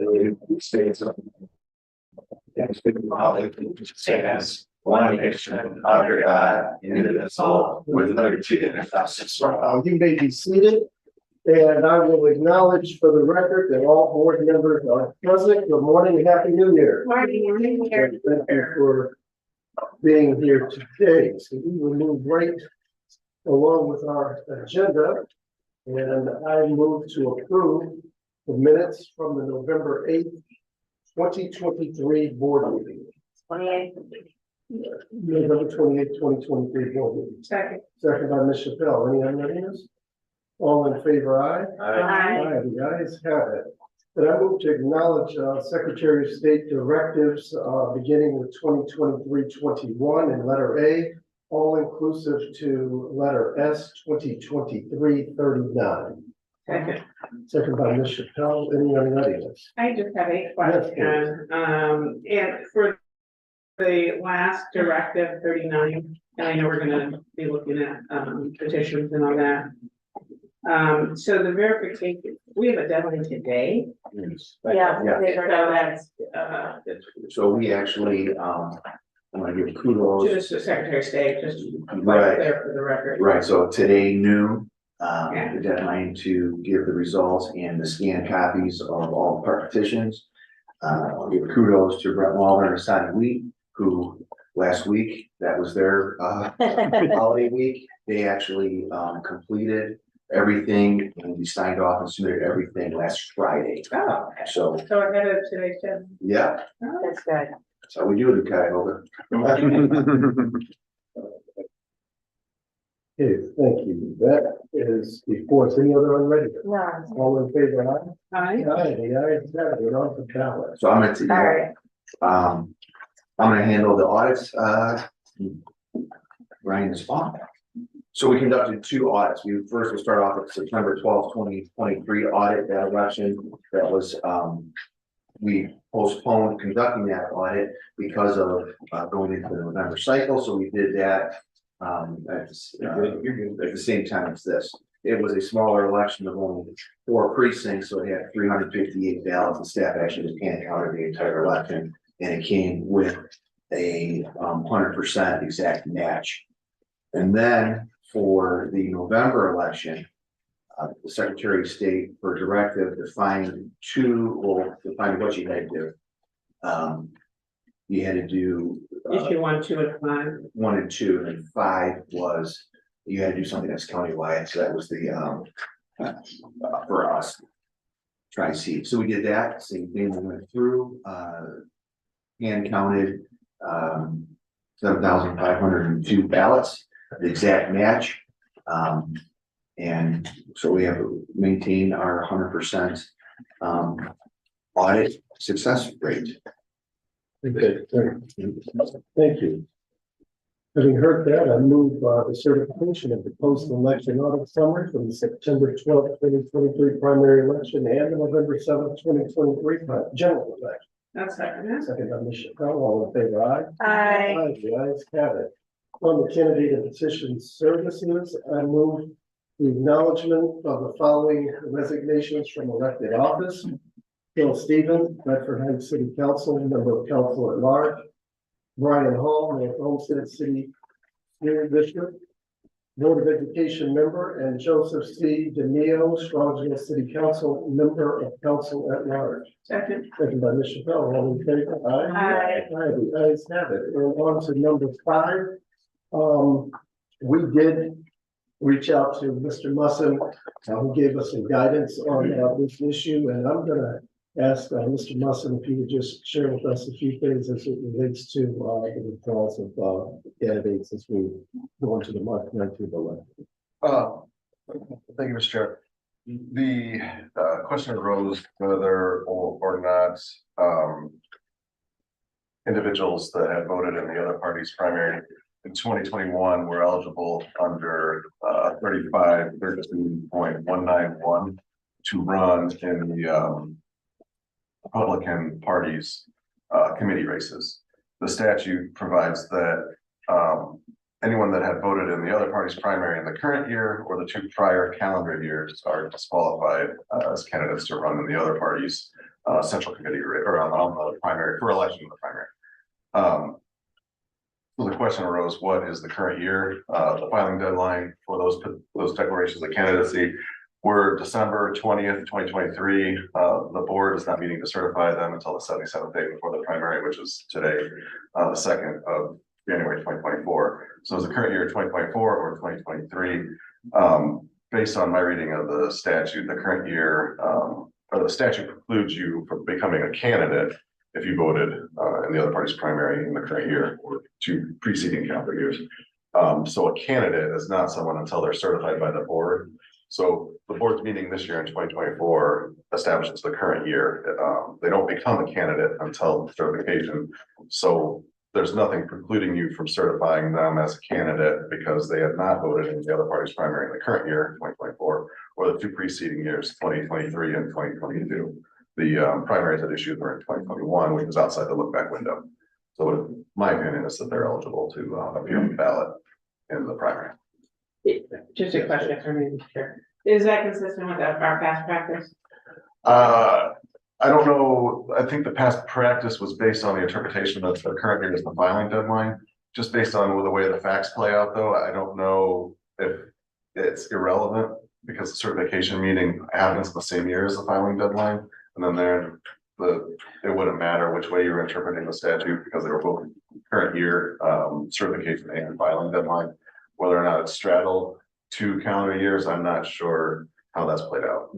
the States of the Republic, which stands one nation under God, indivisible, with liberty and justice for all. You may be seated, and I will acknowledge for the record that all board members are present. Good morning and happy new year. Morning. Thank you for being here today. So we will move right along with our agenda. And I move to approve the minutes from the November 8th, 2023 board meeting. 28. November 28th, 2023 board meeting. Second. Second by Ms. Chappelle. Any unreadiness? All in favor, aye? Aye. The ayes have it. And I move to acknowledge Secretary of State directives beginning with 2023-21 in letter A, all inclusive to letter S 2023-39. Second. Second by Ms. Chappelle. Any unreadiness? I just have a question, and for the last directive 39, and I know we're gonna be looking at petitions and all that. So the verification, we have a deadline today. Yeah. So that's So we actually, I want to give kudos. just the Secretary of State, just Right. there for the record. Right, so today noon, the deadline to give the results and the scanned copies of all the petitions. I'll give kudos to Brett Walner and Sonny Wheat, who last week, that was their holiday week. They actually completed everything and we signed off and submitted everything last Friday. Oh, okay. So, So ahead of today's deadline. yeah, Oh, that's good. That's how we do it in Cuyahoga. Okay, thank you. That is before us. Any other unreadiness? No. All in favor, aye? Aye. Aye, the ayes have it. On to ballot. So I'm gonna, I'm gonna handle the audits, Ryan's fault. So we conducted two audits. We first will start off with September 12th, 2023 audit, that election. That was, we postponed conducting that audit because of going into the November cycle. So we did that at the same time as this. It was a smaller election of only 4 precincts, so it had 358 ballots. The staff actually just hand counted the entire election, and it came with a 100% exact match. And then for the November election, the Secretary of State for directive defined what you had to do. You had to do Issue 1, 2, and 5. 1 and 2, and 5 was you had to do something that's countywide. So that was the for us try to see. So we did that. Same thing. We went through hand counted 7,502 ballots, the exact match. And so we have maintained our 100% audit success rate. Okay, thank you. Having heard that, I move the certification of the post-election audit summary from the September 12th, 2023 primary election and the November 7th, 2023 general election. That's second. Second by Ms. Chappelle. All in favor, aye? Aye. The ayes have it. On the candidate and petition services, I move the acknowledgement of the following resignations from elected office. Phil Stevens, Bedford Heights City Council, member of council at large. Brian Hall, North Olmsted City School District, Board of Education member, and Joseph C. DeNeo, Strongsville City Council, member of council at large. Second. Second by Ms. Chappelle. All in favor? Aye. Aye. The ayes have it. We're on to number 5. We did reach out to Mr. Musson, who gave us some guidance on this issue, and I'm gonna ask Mr. Musson if he would just share with us a few things as it relates to the withdrawals of candidates as we go into the March 19th election. Thank you, Mr. Chair. The question arose whether or not individuals that had voted in the other party's primary in 2021 were eligible under 35-13.191 to run in the Republican Party's committee races. The statute provides that anyone that had voted in the other party's primary in the current year or the 2 prior calendar years are disqualified as candidates to run in the other party's central committee or on the primary for election of the primary. So the question arose, what is the current year? The filing deadline for those declarations of candidacy were December 20th, 2023. The board is not meeting to certify them until the 77th day before the primary, which is today, the 2nd of January 2024. So is the current year 2024 or 2023? Based on my reading of the statute, the current year, or the statute precludes you from becoming a candidate if you voted in the other party's primary in the current year or 2 preceding calendar years. So a candidate is not someone until they're certified by the board. So the board's meeting this year in 2024 establishes the current year. They don't become a candidate until certification. So there's nothing precluding you from certifying them as a candidate because they have not voted in the other party's primary in the current year, 2024, or the 2 preceding years, 2023 and 2022. The primaries that issued were in 2021, which is outside the look back window. So my opinion is that they're eligible to appear on the ballot in the primary. Just a question for me, Chair. Is that consistent with our past practice? I don't know. I think the past practice was based on the interpretation of the current year as the filing deadline. Just based on the way the facts play out, though, I don't know if it's irrelevant because the certification meeting happens in the same year as the filing deadline. And then it wouldn't matter which way you were interpreting the statute because they were both current year certification and filing deadline. Whether or not it's straddled 2 calendar years, I'm not sure how that's played out.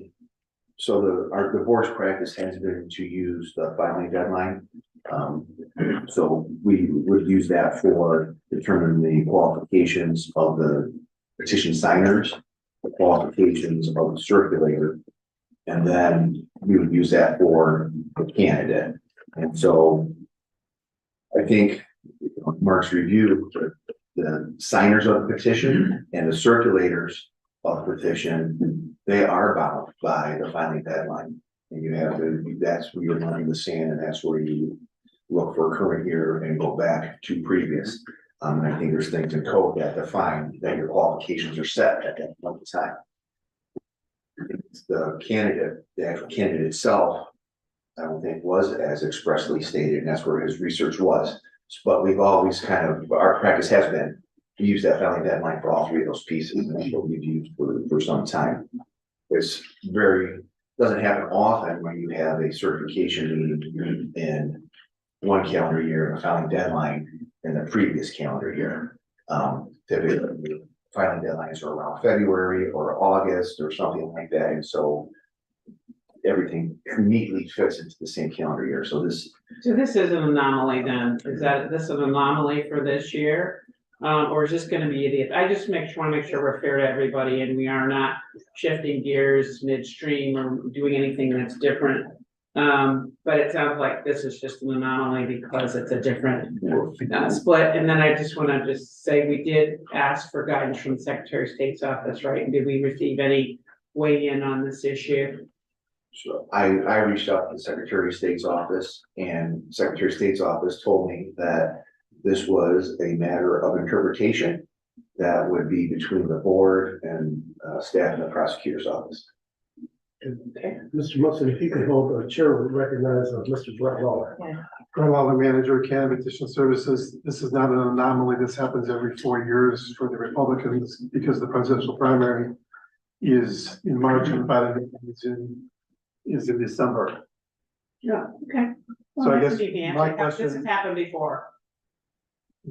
So the board's practice has been to use the filing deadline. So we would use that for determining the qualifications of the petition signers, the qualifications of the circulator, and then we would use that for the candidate. And so I think Mark's review, the signers of the petition and the circulators of the petition, they are bound by the filing deadline. And you have to, that's where you're running the sand and that's where you look for a current year and go back to previous. And I think there's things in code that define that your qualifications are set at that point in time. The candidate, the actual candidate itself, I don't think was as expressly stated, and that's where his research was. But we've always kind of, our practice has been to use that filing deadline for all 3 of those pieces, and that's what we've used for some time. It's doesn't happen often when you have a certification meeting in 1 calendar year and a filing deadline in the previous calendar year. Typically, filing deadlines are around February or August or something like that, and so everything neatly fits into the same calendar year. So this is an anomaly then? Is this an anomaly for this year? Or is this gonna be I just wanna make sure we're fair to everybody and we are not shifting gears midstream or doing anything that's different. But it sounds like this is just an anomaly because it's a different split. And then I just wanna say, we did ask for guidance from the Secretary of State's office, right? And did we receive any weigh in on this issue? So I reached out to the Secretary of State's office, and the Secretary of State's office told me that this was a matter of interpretation that would be between the board and staff in the prosecutor's office. Okay. Mr. Munson, if you could hold, the chair would recognize Mr. Brett Lawler. Brett Lawler, manager, Canada Petition Services. This is not an anomaly. This happens every 4 years for the Republicans because the presidential primary is in March and filing is in December. Yeah, okay. So I that's guess an easy answer. my This question- has happened before.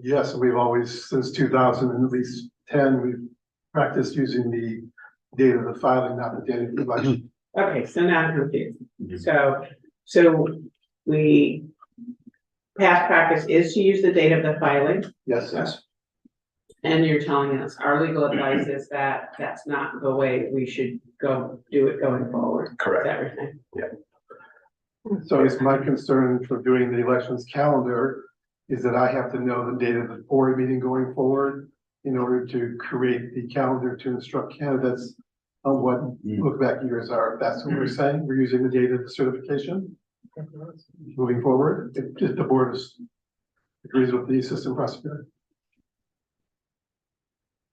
Yes, we've always, since 2010, we've practiced using the date of the filing, not the date of the election. Okay, so now I'm confused. So we, past practice is to use the date of the filing, Yes, Yes. and you're telling us our legal advice is that that's not the way we should do it going forward. Is Correct. that everything? so it's my concern for doing the elections calendar is that I have to know the date of the board meeting going forward in order to create the calendar to instruct candidates on what look back years are. That's what we're saying. We're using the date of the certification moving forward. If the board agrees with the assistant prosecutor.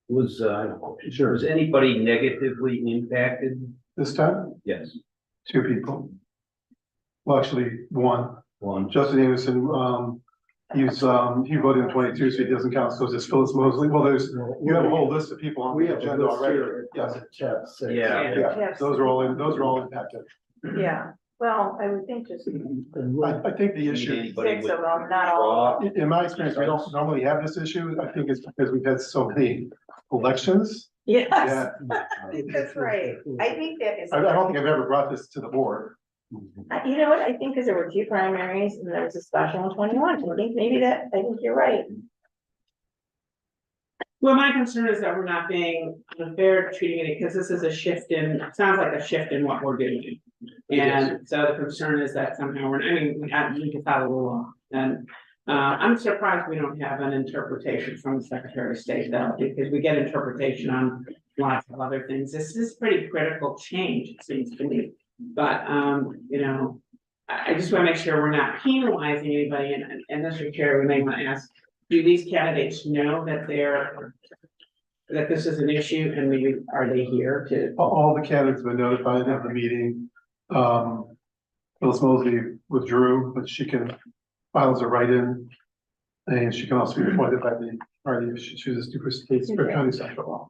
Was anybody negatively impacted? This time, Yes. 2 people. well, actually, one, One. Justin Anderson, he voted in 22, so he doesn't count, so it's just Phyllis Mosley, well, you have a whole list of people on We the have a agenda list already. here. Yes, Chat six. Yeah. yeah, those are all impacted. Yeah, well, I would think just I think the issue, Anybody six with of them, not all. in my experience, we don't normally have this issue, I think it's because we've had so many elections. Yes, that that's right. I think that is, I don't think I've ever brought this to the board. you know what, I think because there were 2 primaries and there was a special in 21. I think maybe that, I think you're right. Well, my concern is that we're not being unfair treating it, because this is a shift in, it sounds like a shift in what we're doing. And so the concern is that somehow we're, I mean, we can follow the law, and I'm surprised we don't have an interpretation from the Secretary of State though, because we get interpretation on lots of other things. This is pretty critical change, it seems to me. But, you know, I just want to make sure we're not penalizing anybody, and Mr. Chair, we may want to ask, do these candidates know that that this is an issue, and maybe are they here to? All the candidates have been notified of the meeting. Phyllis Mosley withdrew, but she can file as a write-in. And she can also be appointed by the party if she chooses to participate for county central law.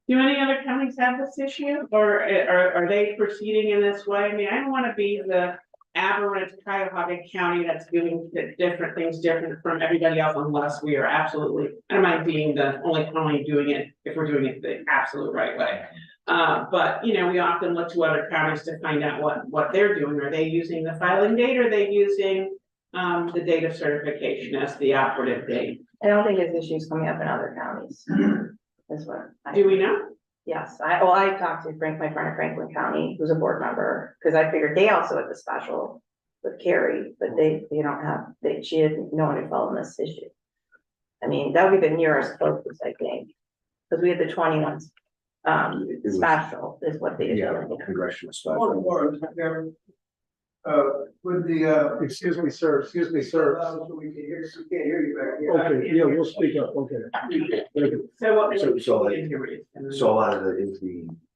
Do any other counties have this issue, or are they proceeding in this way? I mean, I don't want to be the aberrant Cuyahoga County that's doing different things different from everybody else, unless we are absolutely, I don't mind being the only county doing it if we're doing it the absolute right way. But, you know, we often look to other counties to find out what they're doing. Are they using the filing date, or are they using the date of certification as the operative date? I don't think there's issues coming up in other counties. That's what. Do we know? Yes, I talked to my friend in Franklin County, who's a board member, because I figured they also had the special with Carrie, but they don't have, she had no one involved in this issue. I mean, that would be the nearest closest, I think, because we had the 21 special is what they did. Yeah, congressional special. With the, excuse me, sir, So we can hear, we can't hear you back here. okay, yeah, we'll speak up, okay. Thank you. So what? So a lot of it is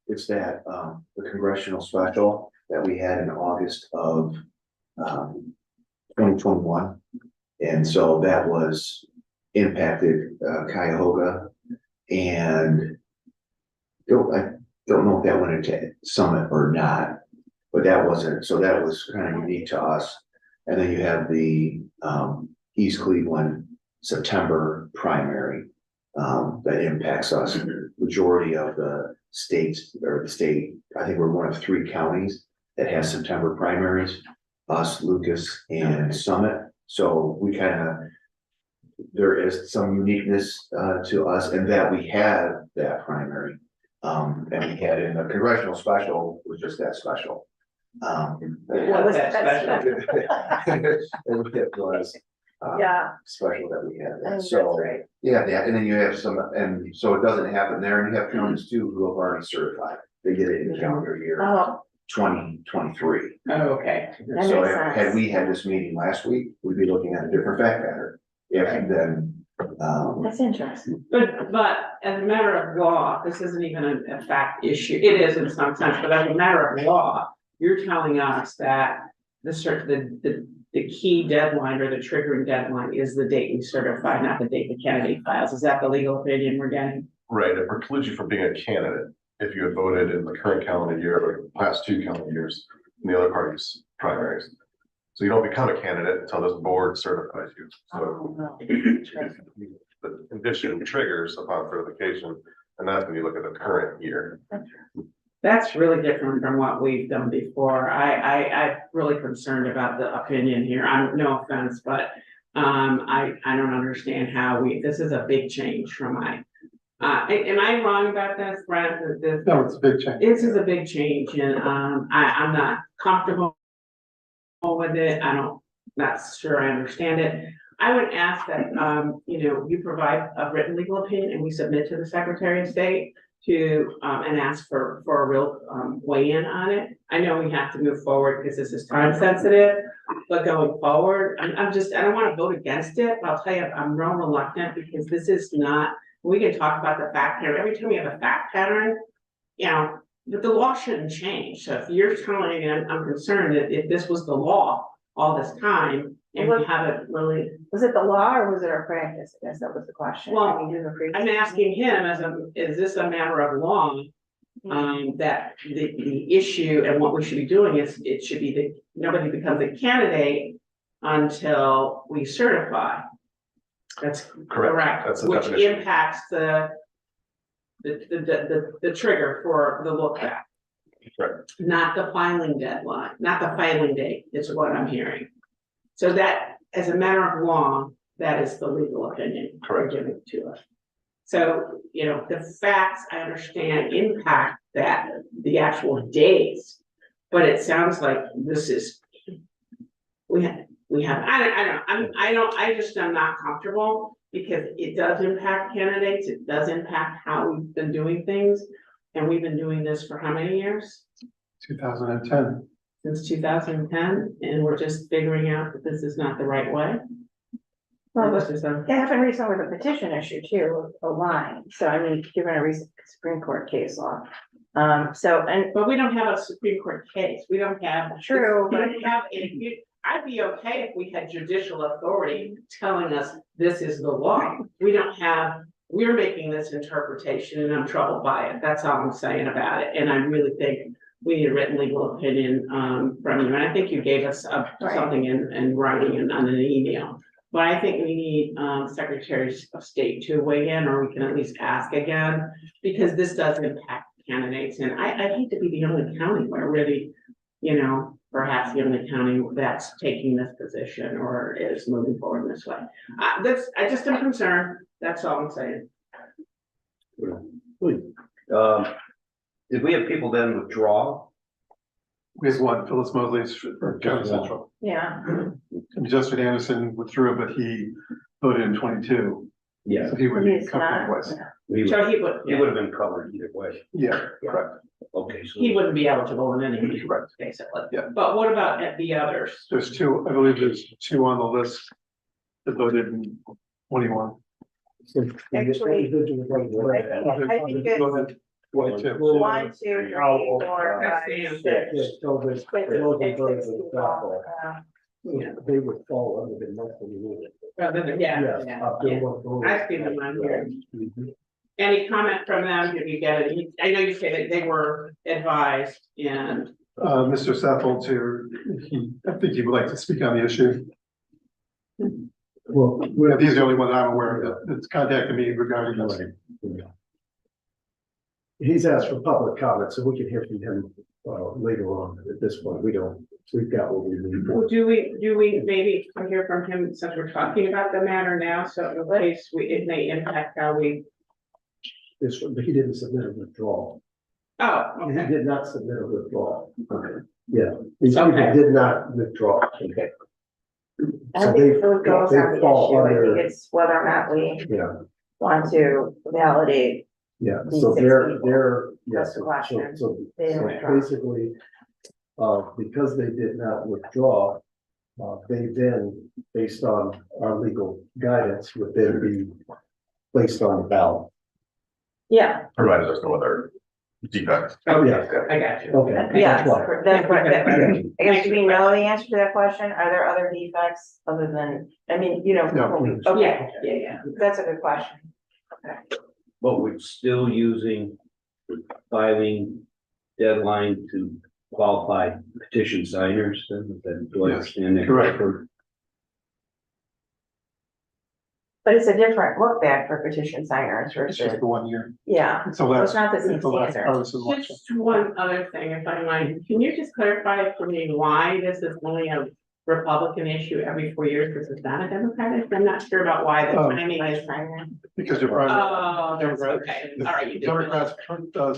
it's that, the congressional special that we had in August of, 2021. And so that was impacted, Cuyahoga, and I don't know if that went into Summit or not, but that wasn't, so that was kind of unique to us. And then you have the, East Cleveland September primary, that impacts us. Majority of the states, or the state, I think we're one of 3 counties that has September primaries, us, Lucas, and Summit. So we kind of, there is some uniqueness to us, and that we had that primary. And we had in the congressional special was just that special. What's that special? It was Yeah, special that we had. that's So right. yeah, and then you have some, and so it doesn't happen there, and you have counties too who have already certified. They get it in calendar year Oh, 2023. Oh, okay. that So makes had sense. we had this meeting last week, we'd be looking at a different fact pattern. If then, That's interesting. But as a matter of law, this isn't even a fact issue. It is in some sense, but as a matter of law, you're telling us that the key deadline or the triggering deadline is the date we certify, not the date the candidate files. Is that the legal opinion we're getting? Right, it precludes you from being a candidate if you had voted in the current calendar year or the past 2 calendar years in the other party's primaries. So you don't become a candidate until this board certifies you. So Oh, no. the condition triggers upon certification, and that's when you look at the current year. That's really different from what we've done before. I'm really concerned about the opinion here. I'm, no offense, but I don't understand how this is a big change from am I wrong about this, Brent? No, it's a big change. This is a big change, and I'm not comfortable with it. Not sure I understand it. I would ask that, you know, you provide a written legal opinion and we submit to the Secretary of State to, and ask for a real, weigh-in on it. I know we have to move forward because this is time sensitive, but going forward, I don't want to vote against it, but I'll tell you, I'm real reluctant because this is not, we can talk about the fact pattern. Every time we have a fact pattern, you know, but the law shouldn't change. So if you're telling me, I'm concerned that if this was the law all this time and we haven't really, Was it the law or was it our practice? I guess that was the question. Well, I mean, do the previous- I'm asking him is this a matter of law? That the issue and what we should be doing is, it should be that nobody becomes a candidate until we certify. That's correct, That's the which definition. impacts the trigger for the look back. Correct. Not the filing deadline, not the filing date is what I'm hearing. So that, as a matter of law, that is the legal opinion. Correct. Given to us. So, you know, the facts, I understand, impact that, the actual days. But it sounds like this is, I just am not comfortable, because it does impact candidates, it does impact how we've been doing things. And we've been doing this for how many years? 2010. Since 2010, and we're just figuring out that this is not the right way. Well, This is a- it happened recently with a petition issue too, a line. So I mean, given a recent Supreme Court case law. But we don't have a Supreme Court case, we don't have. True, We but- don't have, I'd be okay if we had judicial authority telling us this is the law. We don't have, we're making this interpretation and I'm troubled by it, that's all I'm saying about it, and I really think we need a written legal opinion, from you, and I think you gave us something in writing and on an email. But I think we need, Secretary of State to weigh in, or we can at least ask again, because this does impact candidates, and I hate to be the only county where really, you know, perhaps the only county that's taking this position or is moving forward in this way. I just am concerned, that's all I'm saying. Did we have people then withdraw? We have one, Phyllis Mosley for County Central. Yeah, And Justin Anderson withdrew, but he voted in 22, Yeah, so he would be he's covered not. twice. So he would, he would have been covered either way. Yeah, correct. Okay, so. he wouldn't be eligible in any, Correct. basically. Yeah. But what about at the others? There's two, I believe there's two on the list that voted in 21. Actually, I think it's- Go ahead. 22. 1, 2, 3, 4, 5, 6. those Yeah. they would fall under the monthly rule. Yeah. I see them on here. Mhm. Any comment from them? Did you get it? I know you say that they were advised and, Mr. Seffold here, I think he would like to speak on the issue. Well, He's the only one I'm aware of that's contacted me regarding this. he's asked for public comment, so we can hear from him later on. At this point, we've got what we need. do we maybe hear from him since we're talking about the matter now? So in case it may impact how we, This one, but he didn't submit a withdrawal. oh, He okay. did not submit a withdrawal. Yeah, these Okay. people did not withdraw. Okay. I So think they, it goes they on the fall issue. I under, think it's whether or not we yeah, want to validate. yeah, These so 6 they're, people. yeah, That's the question. so They didn't withdraw. basically, because they did not withdraw, they then, based on our legal guidance, would then be placed on the ballot. Yeah, Provided there's no other defects. Okay, Yeah. I got you. Okay. yes, that's why. that's what, I guess, do we know the answer to that question? Are there other defects other than, I mean, you know, No. okay, Yeah. that's a good question. Okay. But we're still using the filing deadline to qualify petition signers, then do I Yes, understand that? correct. But it's a different look back for petition signers It's versus, just the 1 year. yeah, So that's. it's not the same standard. Partisan election. Just one other thing, if I might, can you just clarify for me why this is only a Republican issue every 4 years? This is not a Democratic. I'm not sure about why the timing is. Because you're primary. Oh, that's okay. All right, you did. Democrats,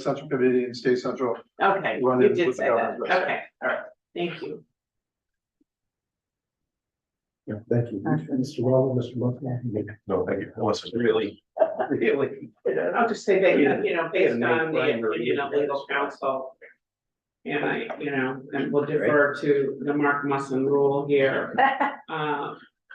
Central Committee and State Central. Okay, run you it did with the say that. government race. Okay, all right. Thank you. Yeah, thank you. Mr. Ronald, Mr. Muffin. No, thank you. Unless it's Really, really. I'll just say that, you know, based Yeah, on the primary opinion of is- legal counsel. And I, you know, and we'll defer to the Mark Musson rule here.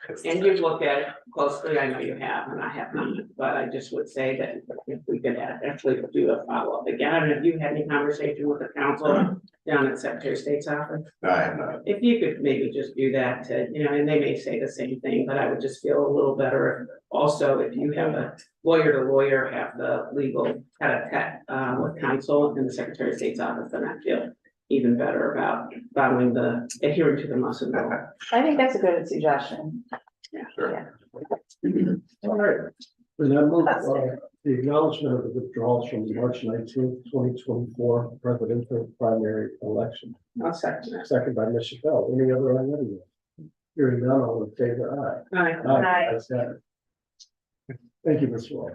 And you've looked at it closely, I know you have, and I have not, but I just would say that if we could actually do a follow-up again, I don't know if you had any conversation with the council down at Secretary of State's office. I am not. If you could maybe just do that to, and they may say the same thing, but I would just feel a little better. Also, if you have a lawyer to lawyer, have the legal tete-a-tete with counsel in the Secretary of State's office, then I feel even better about following adhering to the must and will. I think that's a good suggestion. All right. And I move, the acknowledgement of the withdrawals from the March 19th, 2024 presidential primary election. I'll second that. Second by Ms. Chappelle. Any other items? Hearing none, all in favor, aye. Aye. Aye. Ayes have it. Thank you, Ms. Wall.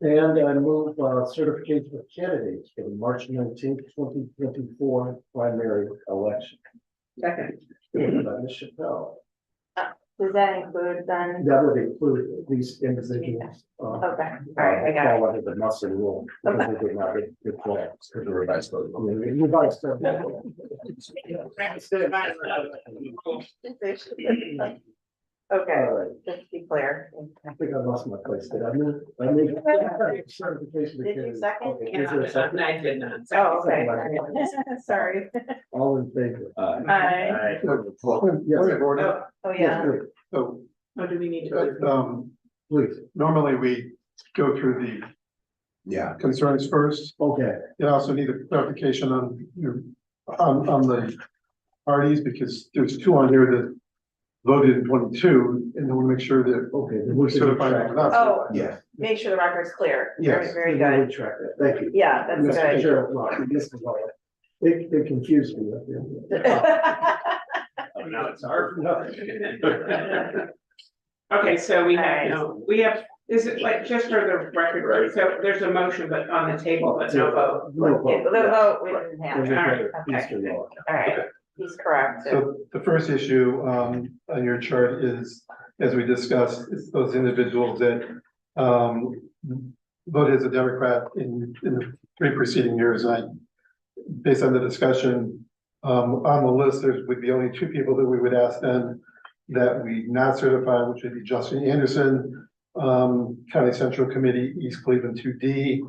And I move certification of candidates for the March 19th, 2024 primary election. Second. Second by Ms. Chappelle. Does that include then? That would include these individuals. Okay, all right, I got it. Fall under the must and will. Because they did not get good plans. For the revised vote. I mean, revised them. Okay, All right, just to be clear. I think I lost my place. Did I move? I made certification. of Did you candidates. second? Okay, is there a second? I did not. Oh, okay. Sorry. All in favor? Aye. Yes. Oh, yeah. So, Oh, do we need to? Please. normally we go through the Yeah, concerns first. Okay, You also need a clarification on your, on the parties, because there's two on here that voted in 22, and I want to make sure that okay. Then we're we can certified retract or that. not. Oh, yeah. make sure the record's clear. Yes. Very Then we'll good. retract that. Thank you. Yeah, that's Mr. good. Chair, well, Mr. Lawler. It confused me. Oh, now it's hard. Okay, so we have, is it like, just for the record, so there's a motion, but on the table, but no vote. No Yeah, vote. the vote we didn't have. There's a vote. Okay. Mr. Lawler. All right, he's correct. So the first issue on your chart is, as we discussed, is those individuals that voted as a Democrat in the 3 preceding years. Based on the discussion on the list, there would be only 2 people that we would ask then that we not certify, which would be Justin Anderson, County Central Committee, East Cleveland 2D.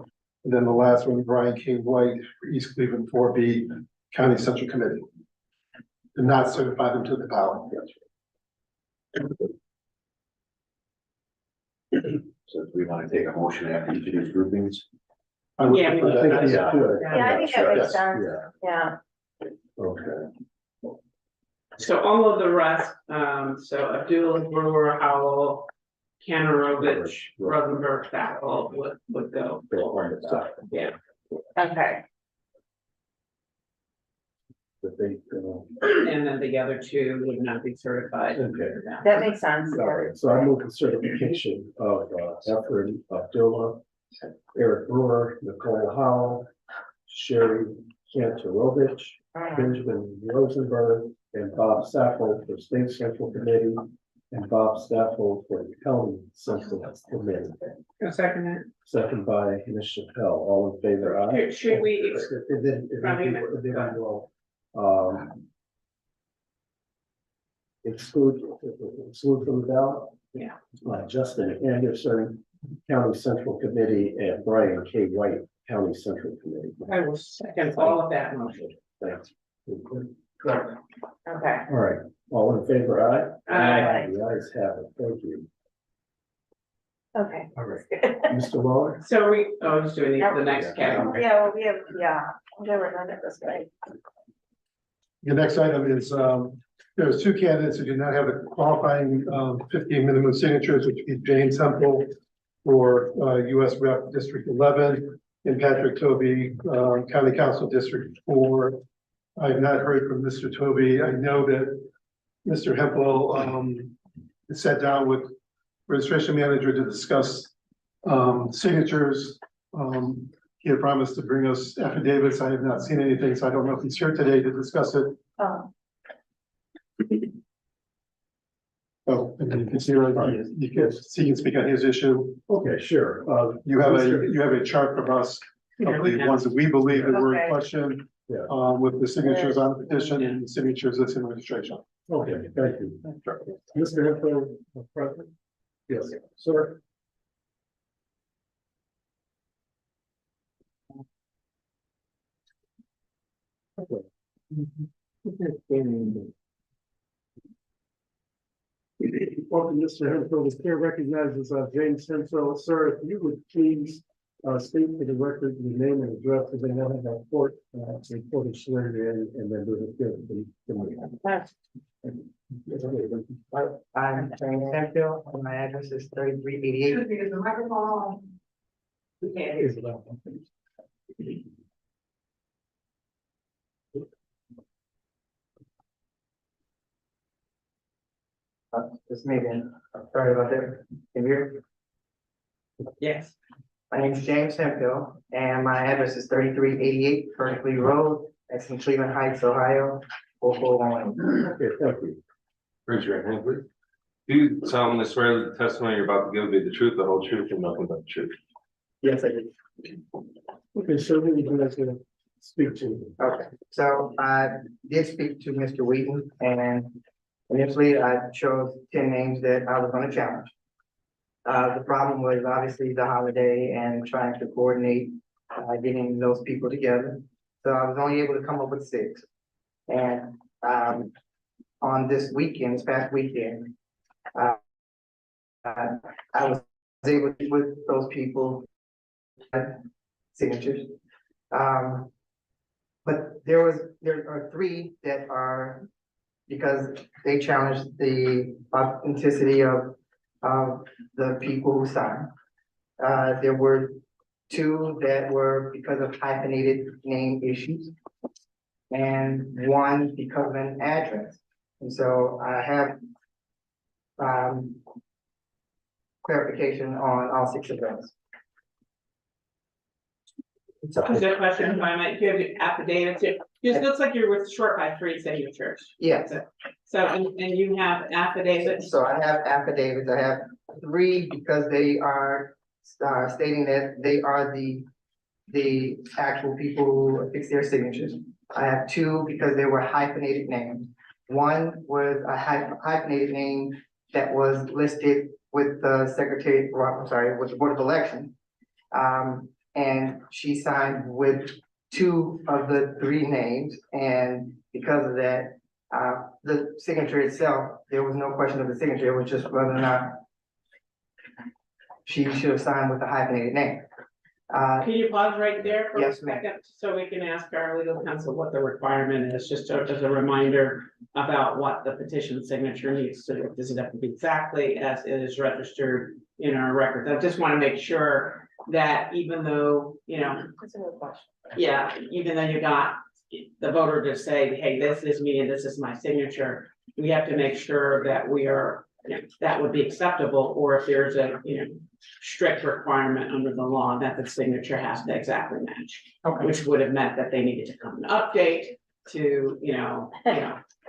And then the last one, Brian King White, for East Cleveland 4B, County Central Committee. To not certify them to the ballot. So do we want to take a motion after each of these groupings? I would Yeah, we prefer I that. think we Yeah. should. Yeah, I think that makes Yes. sense. Yeah, Yeah, okay. So all of the rest, so Abdul, Brewer, Howell, Kanarovich, Rosenberg, Thackle would go. Yeah, okay. But they, and then the other 2 would not be certified. Okay. That makes sense. all right, so I move the certification of Efren Abdullah, Eric Brewer, Nicole Howell, Sherry Kantarovich, Benjamin Rosenberg, and Bob Saffold for State Central Committee, and Bob Saffold for the County Central Committee. A second. Second by Ms. Chappelle, all in favor, aye. Should we, And then I will, exclude from the ballot. Yeah. Justin Anderson, County Central Committee, and Brian K. White, County Central Committee. I will second all of that motion. Thanks. Okay. All right, all in favor, aye? Aye. The ayes have it, thank you. Okay. All right, Good. Mr. Lawler? So I was doing the next category. Yeah, well, we have, I'm gonna run it this way. The next item is, there's 2 candidates who do not have the qualifying 15 minimum signatures, which would be Jane Temple for US Rep District 11 and Patrick Toby, County Council District 4. I have not heard from Mr. Toby. I know that Mr. Hempel sat down with registration manager to discuss signatures. He had promised to bring us affidavits. I have not seen anything, so I don't know if he's here today to discuss it. Oh, Oh, and you can see, right, he can speak on his issue. Okay, sure. You have a chart from us of the ones that we believe that were in Okay. question. Yeah. With the signatures on the petition and the signatures that's in registration. Okay, thank you. Mr. Hemphill, present? Yes, sir. Okay. Welcome, Mr. Hemphill. The chair recognizes James Hemphill. Sir, if you would please state for the record your name and address, and then we'll have our court reporter swear you in, and then we'll hear I'm James Hemphill, and my address is 3388. Because the microphone. We can't hear you. This meeting, sorry about that. Can you hear? Yes. My name is James Hemphill, and my address is 3388 Berkeley Road, that's in Cleveland Heights, Ohio, 441. Okay, thank you. Raise your hand, please. Do you solemnly swear that the testimony you're about to give will be the truth, the whole truth, and nothing but the truth? Yes, I do. Okay, so who would you like to speak to? Okay, so I did speak to Mr. Wheaton, and initially I chose 10 names that I was gonna challenge. The problem was obviously the holiday and trying to coordinate, getting those people together. So I was only able to come up with 6. And, on this weekend, this past weekend, I was able to with those people signatures. But there are 3 that are, because they challenged the authenticity of the people who signed. There were 2 that were because of hyphenated name issues, and 1 because of an address. And so I have clarification on all 6 of those. Just a question, if I might give you affidavits here. Just looks like you're with short by 3 signatures. Yes, So, and you have affidavits. so I have affidavits. I have 3 because they are stating that they are the actual people who affix their signatures. I have 2 because they were hyphenated names. 1 was a hyphenated name that was listed with the secretary, well, I'm sorry, with the Board of Election. And she signed with 2 of the 3 names, and because of that, the signature itself, there was no question of the signature, it was just whether or not she should have signed with the hyphenated name. Can you pause right there for a Yes, ma'am. second, so we can ask our legal counsel what the requirement is, just as a reminder about what the petition signature needs to do. Does it have to be exactly as it is registered in our records? I just want to make sure that even though, That's a good question. yeah, even though you got the voter to say, hey, this is me and this is my signature, we have to make sure that we are, that would be acceptable, or if there's a, strict requirement under the law that the signature has to exactly match. Okay. Which would have meant that they needed to come and update to,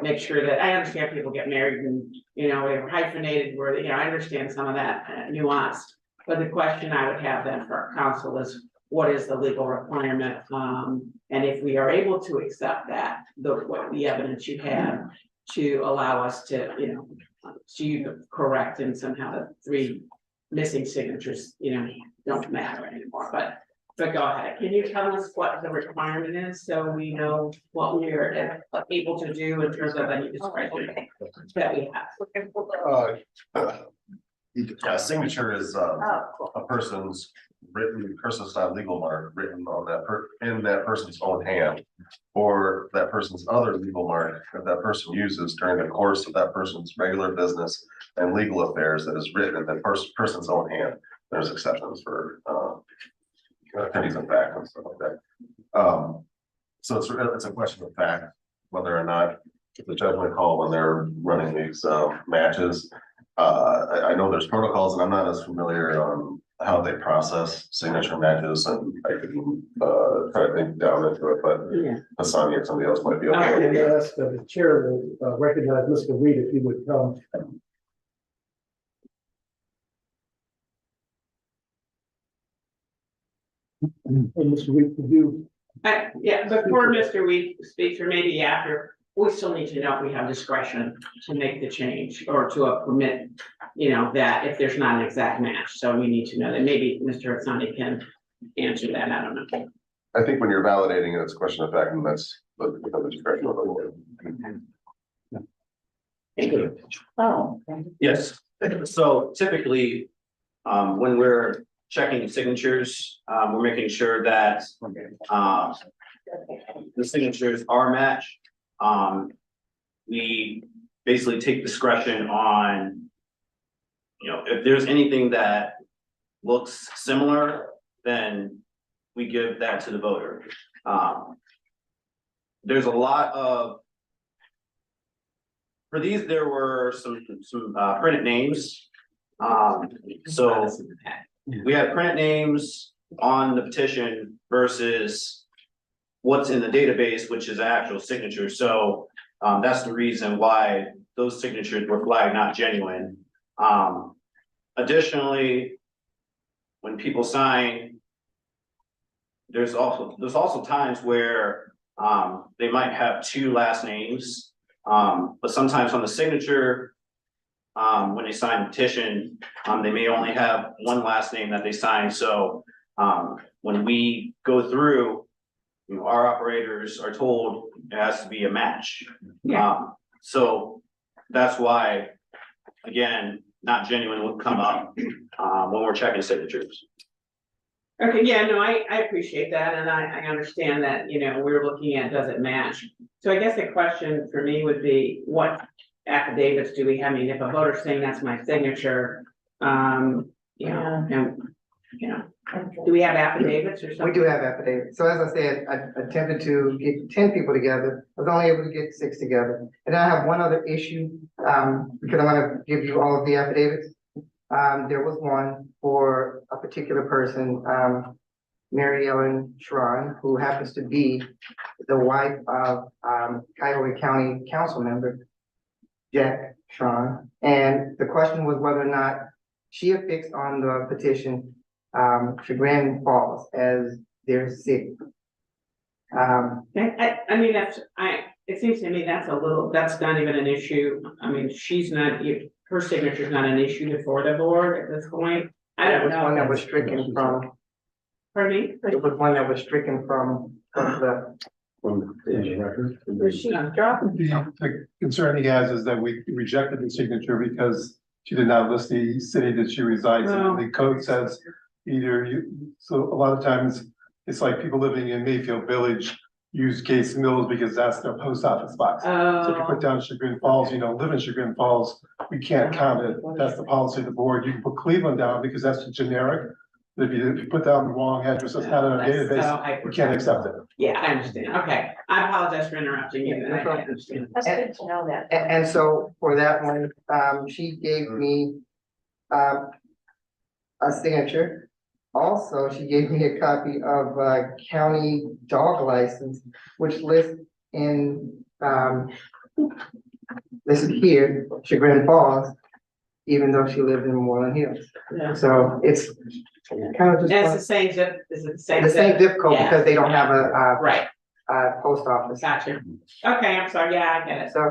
make sure that, I understand people get married and, they're hyphenated where, I understand some of that nuance. But the question I would have then for our council is, what is the legal requirement? And if we are able to accept that, the evidence you have to allow us to, to correct and somehow the 3 missing signatures, don't matter anymore, but go ahead. Can you tell us what the requirement is so we know what we are able to do in terms of any discretion that we have? Yeah, signature is a person's person's not legal mark written on that in that person's own hand, or that person's other legal mark that person uses during the course of that person's regular business and legal affairs that is written in that person's own hand. There's exceptions for opinions of fact and stuff like that. So it's a question of fact, whether or not the judgment call when they're running these matches. I know there's protocols, and I'm not as familiar on how they process signature matches, and I can try to think down into it, but Hassani or somebody else might be able I'm to. going to ask the chair to recognize Mr. Reed if he would come. And Mr. Reed, could you? Yeah, before Mr. Weed speaks, or maybe after, we still need to know if we have discretion to make the change or to permit, you know, that if there's not an exact match. So we need to know that. Maybe Mr. Hassani can answer that. I don't know. I think when you're validating it, it's a question of fact, and that's the discretion of the board. Oh. Yes, so typically, when we're checking signatures, we're making sure that, the signatures are matched. We basically take discretion on, you know, if there's anything that looks similar, then we give that to the voter. There's a lot of, for these, there were some printed names. So we had printed names on the petition versus what's in the database, which is actual signature. So that's the reason why those signatures were flagged not genuine. Additionally, when people sign, there's also times where they might have two last names. But sometimes on the signature, when they sign the petition, they may only have one last name that they sign. So when we go through, you know, our operators are told it has to be a match. So that's why, again, not genuine would come up when we're checking signatures. Okay, yeah, no, I appreciate that, and I understand that, you know, we're looking at, does it match? So I guess the question for me would be, what affidavits do we have? I mean, if a voter's saying that's my signature, you know, and, you know, do we have affidavits or something? We do have affidavits. So as I said, I attempted to get 10 people together. I was only able to get 6 together. And I have one other issue, because I'm gonna give you all of the affidavits. There was one for a particular person, Mary Ellen Schron, who happens to be the wife of Cuyahoga County Council member Jack Schron. And the question was whether or not she affixed on the petition Chagrin Falls as their city. I mean, it seems to me that's not even an issue. I mean, her signature's not an issue before the board at this point. I don't know. One that was stricken from, Pardon me? it was one that was stricken from the. Was she dropped? The concern he has is that we rejected the signature because she did not list the city that she resides in. Oh. The code says so a lot of times it's like people living in Mayfield Village use Case Mills because that's their post office box. So if you put down Chagrin Falls, you don't live in Chagrin Falls, we can't count it. That's the policy of the board. You can put Cleveland down because that's generic. If you put down the wrong address, that's not in our database, we can't accept it. Yeah, I understand. Okay, I apologize for interrupting you. I understand. That's good to know that. And so for that one, she gave me a signature. Also, she gave me a copy of county dog license, which lists in listed here, Chagrin Falls, even though she lived in Moreland Hills. Yeah. So it's kind of just That's the same zip, is it the same? the same zip code Yeah. because they don't have a Right, post office. gotcha. Okay, I'm sorry, yeah, I get it. So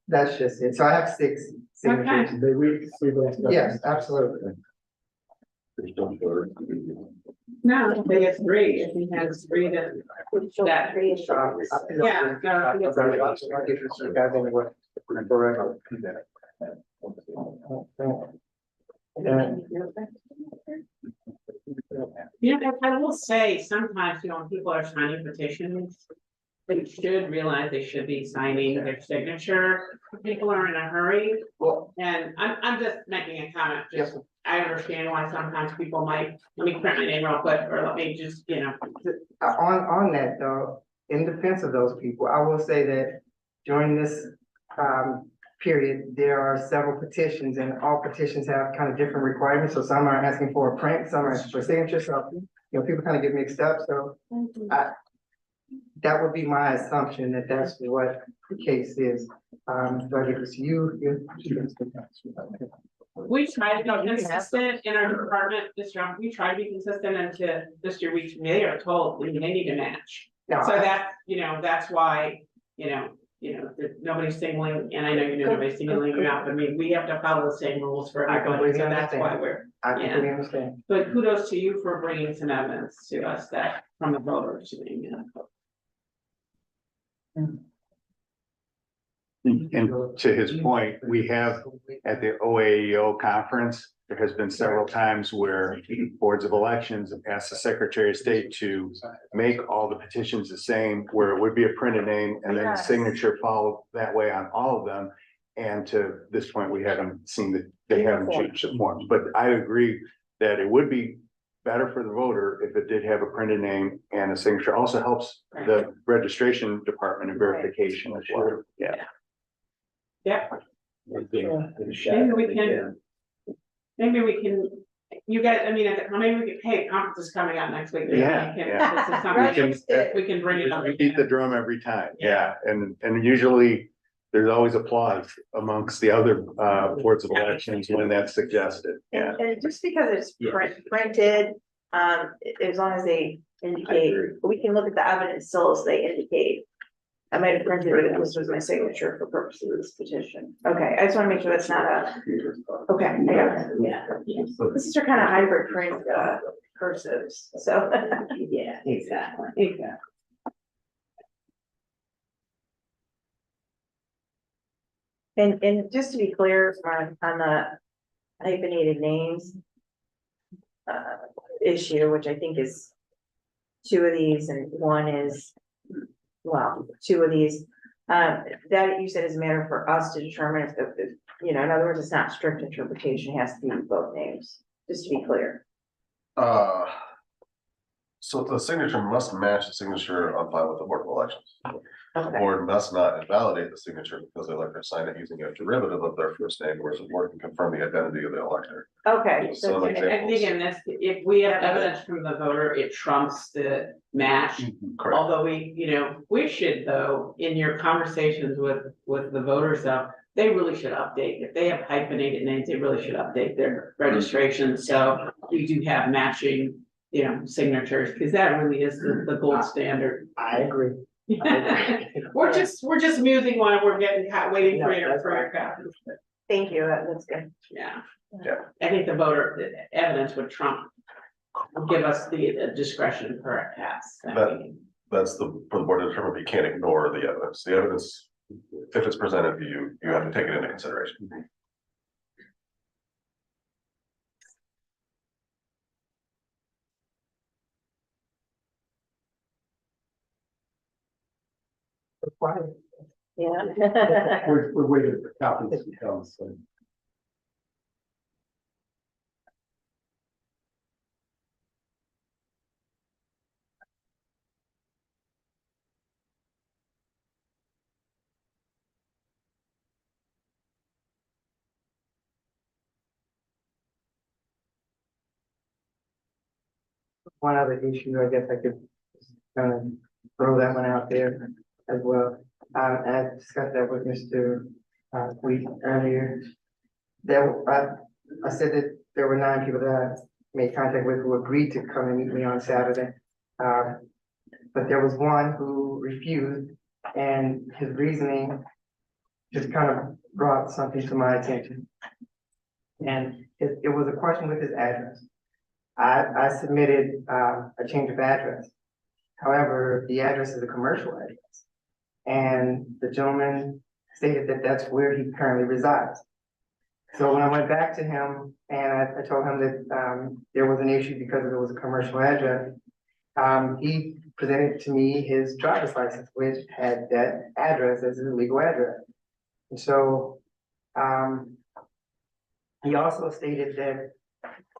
that's just it. So I have 6 signatures. They read, see those. Yes, absolutely. No, I think it's 3. If he has 3, then that. Yeah, no, I think it's I'll give this to you guys anyway. Correct. You know, I will say, sometimes, you know, when people are signing petitions, they should realize they should be signing their signature. People are in a hurry, Well, and I'm just making a comment, yes, just, I understand why sometimes people might, let me print my name real quick, or let me just, you know. on that though, in defense of those people, I will say that during this period, there are several petitions and all petitions have kind of different requirements. So some are asking for a print, some are asking for signature, so, you know, people kind of get mixed up, so that would be my assumption that that's what the case is. Do I give this to you? We try to be consistent in our department, we try to be consistent, and to this year, they are told, they need to match. No, So that, you know, that's why, that nobody's singling, and I know you know nobody's singling you out, but I mean, we have to follow the same rules for everybody, so that's why we're. I completely understand. But kudos to you for bringing some evidence to us that from the voters, And to his point, we have at the OAEO conference, there has been several times where boards of elections have asked the Secretary of State to make all the petitions the same, where it would be a printed name and then the Yes. signature followed that way on all of them. And to this point, we haven't seen that they haven't changed the forms, but I agree that it would be better for the voter if it did have a printed name and a signature. Also helps the registration department and verification as well. Yeah. yeah, maybe we can, you guys, I mean, maybe we can, hey, conference is coming out next week. Yeah, We can- yeah. This is something we can bring it up. We beat the drum every time, yeah, and usually there's always applause amongst the other boards of elections when that's suggested, yeah. And just because it's printed, as long as they indicate, we can look at the evidence still as they indicate. I might have printed it, this was my signature for purposes of this petition. Okay, I just wanna make sure that's not a, okay, I got it, yeah. This is kind of hybrid print, cursives, so. Yeah, exactly. And just to be clear, on the hyphenated names. Issue, which I think is. Two of these and one is, well, two of these. That you said is a matter for us to determine if in other words, it's not strict interpretation, it has to be both names, just to be clear. So the signature must match the signature on file with the Board of Elections. The Okay, board must not invalidate the signature because the elector signed it using a derivative of their first name, whereas the board can confirm the identity of the elector. okay, So so, like- And again, that's, if we have evidence from the voter, it trumps the match. Correct. Although we should though, in your conversations with the voters though, they really should update, if they have hyphenated names, they really should update their registration, so we do have matching. Signatures, because that really is the gold standard. I agree. We're just musing while we're getting, waiting for your copies. thank you, that's good. Yeah. Yeah. I think the evidence would trump, give us the discretion for a pass. That's for the board to determine, but you can't ignore the evidence. The evidence, if it's presented to you, you have to take it into consideration. Yeah. We're waiting for copies to come, so. One other issue, I guess I could kind of throw that one out there as well. I discussed that with Mr. Wheat earlier. I said that there were 9 people that I made contact with who agreed to come and meet me on Saturday. But there was one who refused, and his reasoning just kind of brought something to my attention. And it was a question with his address. I submitted a change of address. However, the address is a commercial address. And the gentleman stated that that's where he currently resides. So when I went back to him and I told him that there was an issue because it was a commercial address, he presented to me his driver's license, which had that address as his legal address. And so he also stated that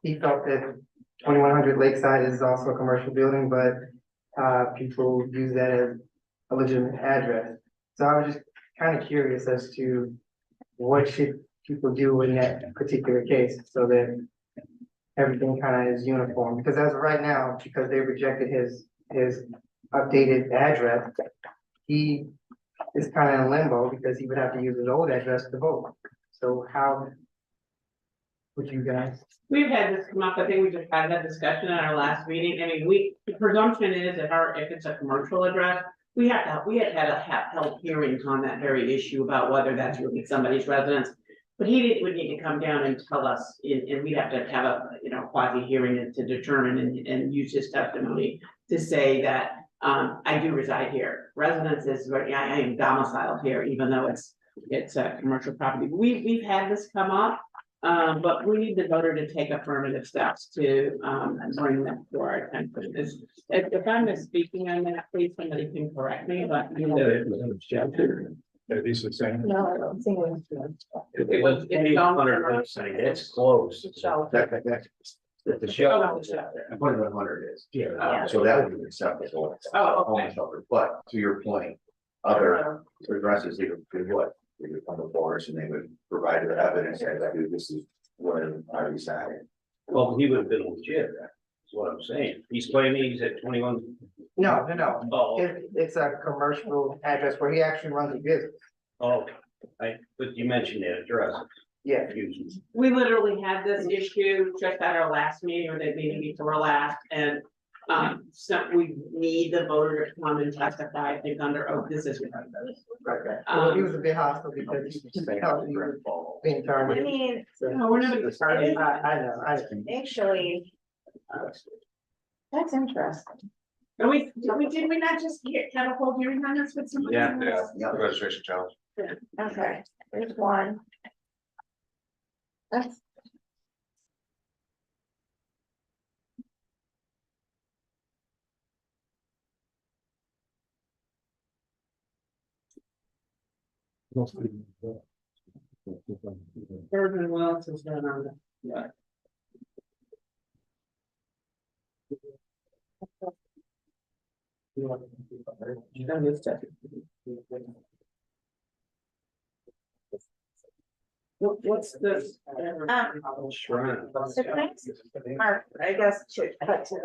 he felt that 2100 Lakeside is also a commercial building, but people use that as a legitimate address. So I was just kind of curious as to what should people do in that particular case so that everything kind of is uniform, because as of right now, because they rejected his updated address, he is kind of in limbo because he would have to use his old address to vote. So how would you guys? We've had this come up, I think we just had that discussion at our last meeting, I mean, the presumption is if it's a commercial address, we had held hearings on that very issue about whether that's really somebody's residence. But would need to come down and tell us, and we'd have to have a, quasi hearing to determine and use his testimony to say that, I do reside here. Residence is, I am domiciled here, even though it's a commercial property. We've had this come up, but we need the voter to take affirmative steps to, bring that to our attention. If I'm misspeaking on that, please, somebody can correct me, but. Are these the same? No, I don't think It was It's on 800, it's close. So, The shelter. I put it at 100 is. Yeah. So that would be acceptable. Oh, okay. Home shelter. But to your point, other addresses, they would do what? They would come before us and they would provide their evidence as to this is where I reside. Well, he would have been legit, that's what I'm saying. He's claiming he's at 21. No. Oh, It's a commercial address where he actually runs a business. oh, but you mentioned that address. Yeah. Confusing. We literally had this issue just at our last meeting or the meeting before last, and so we need the voter to come and testify, I think, under oath. This is. Well, he was a bit hostile because he felt he was being I targeted. mean, No, we're not. I know. actually, that's interesting. And did we not just have a whole hearing on this with somebody? Yeah. Yeah. Registration challenge. Okay, there's one. That's. Urban Wells is done on that. Yeah. What's this? Shrine. So thanks, Mark, I guess to cut to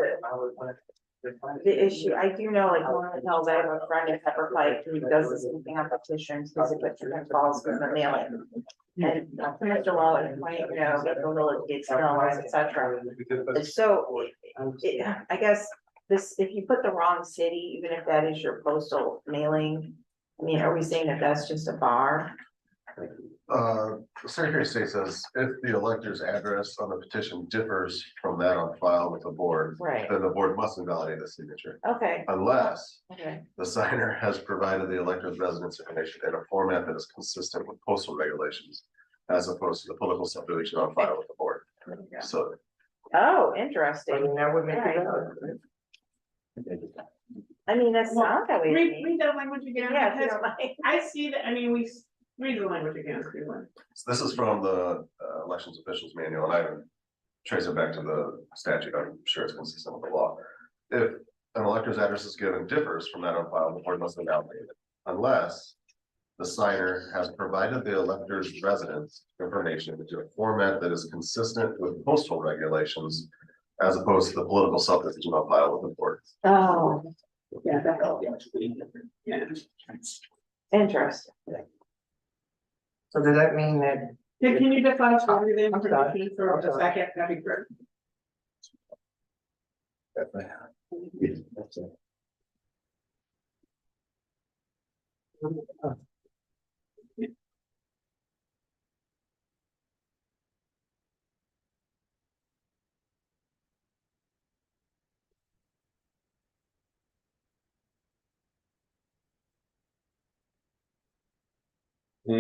the issue, I do know, like, one of the tells I have a friend in Pepper Pike who does this thing on petitions, physically through falls with the mailing. And Mr. Waller, the village gets noise, et cetera. So, I guess this, if you put the wrong city, even if that is your postal mailing, I mean, are we saying that that's just a bar? The Secretary of State says if the elector's address on the petition differs from that on file with the board, Right, then the board must invalidate the signature. okay, Unless okay, the signer has provided the elector's residence information in a format that is consistent with postal regulations, as opposed to the political subdivision on file with the board. So oh, I interesting. mean, that would make Right. it. I mean, that sounds that way. to me. Read that language again. Yeah, if you because don't mind. I see that, I mean, read the language again, if you want. this is from the elections officials manual, and I can trace it back to the statute. I'm sure it's consistent with the law. If an elector's address is given differs from that on file, the board must invalidate it, unless the signer has provided the elector's residence information into a format that is consistent with postal regulations, as opposed to the political subdivision on file with the board. Oh, Yeah, that's. Yeah. interesting. So does that mean that Can you define for me the I'm sorry. information for I'm a sorry. second? That'd be great. Thank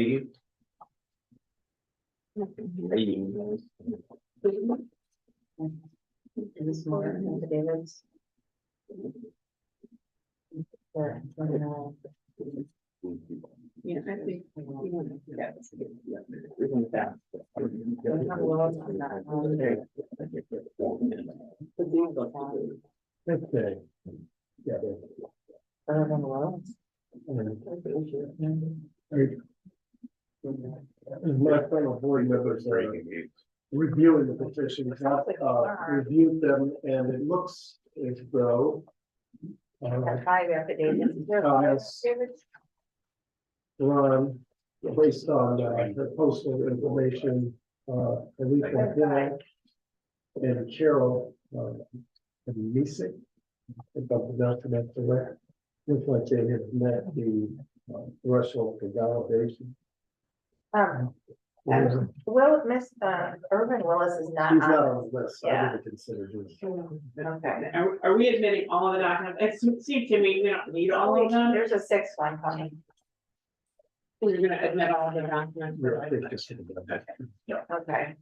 you. This more affidavits. Yeah, I think. Okay. Yeah. As my fellow board members are reviewing the petitions, I've reviewed them, and it looks as though Five affidavits. Ron, based on the postal information, Aretha Hill and Carol Misek, if I'm pronouncing that correct, looks like they have met the threshold for validation. Will, Urban Willis is not He's not on. on the list, I Yeah. didn't consider his. Okay. Are we admitting all of the documents? It seems to me we don't need all of them. There's a sixth one coming. We're gonna admit all of the documents. Okay.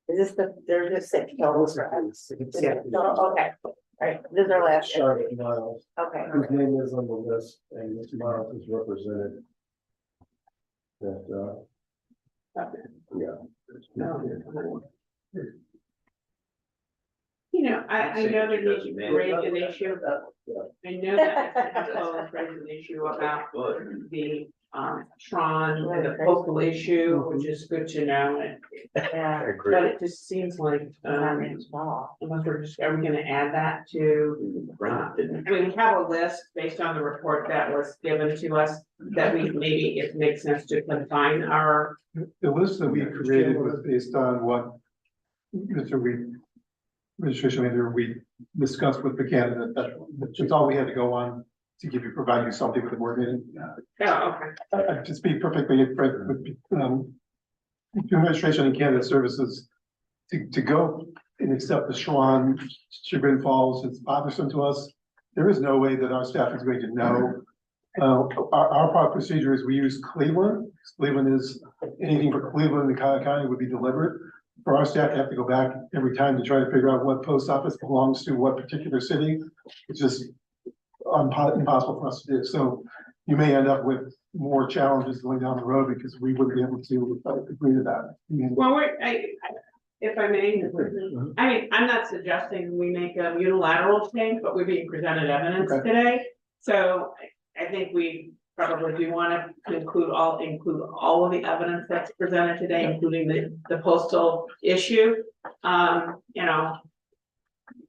Is this there's just six totals for us? Yeah, no, okay, all right, this is our last. Charlotte Miles, Okay, whose name is on the list, and Ms. Miles is represented. That, yeah. You know, I know there needs to be raised an issue. I know that it's raised an issue about the Tron and the postal issue, which is good to know. yeah. But it just seems like, I mean, small. unless we're just, are we gonna add that to? I mean, we have a list based on the report that was given to us, that we maybe it makes sense to confine our. The list that we created was based on what Mr. Reed, registration manager, we discussed with the candidate, that's all we had to go on to provide you something with the board meeting. Oh, okay. Just be perfectly frank with, administration and candidate services to go and accept the Schwann, Chagrin Falls, it's bothersome to us. There is no way that our staff is going to know. Our procedure is we use Cleveland. Cleveland is, anything for Cleveland and Cuyahoga County would be delivered. For our staff to have to go back every time to try to figure out what post office belongs to what particular city, it's just impossible for us to do. So you may end up with more challenges going down the road because we wouldn't be able to agree to that. Well, if I may, I mean, I'm not suggesting we make a unilateral change, but we're being presented evidence Okay. today. So I think we probably do want to include all of the evidence that's presented today, including the postal issue. You know,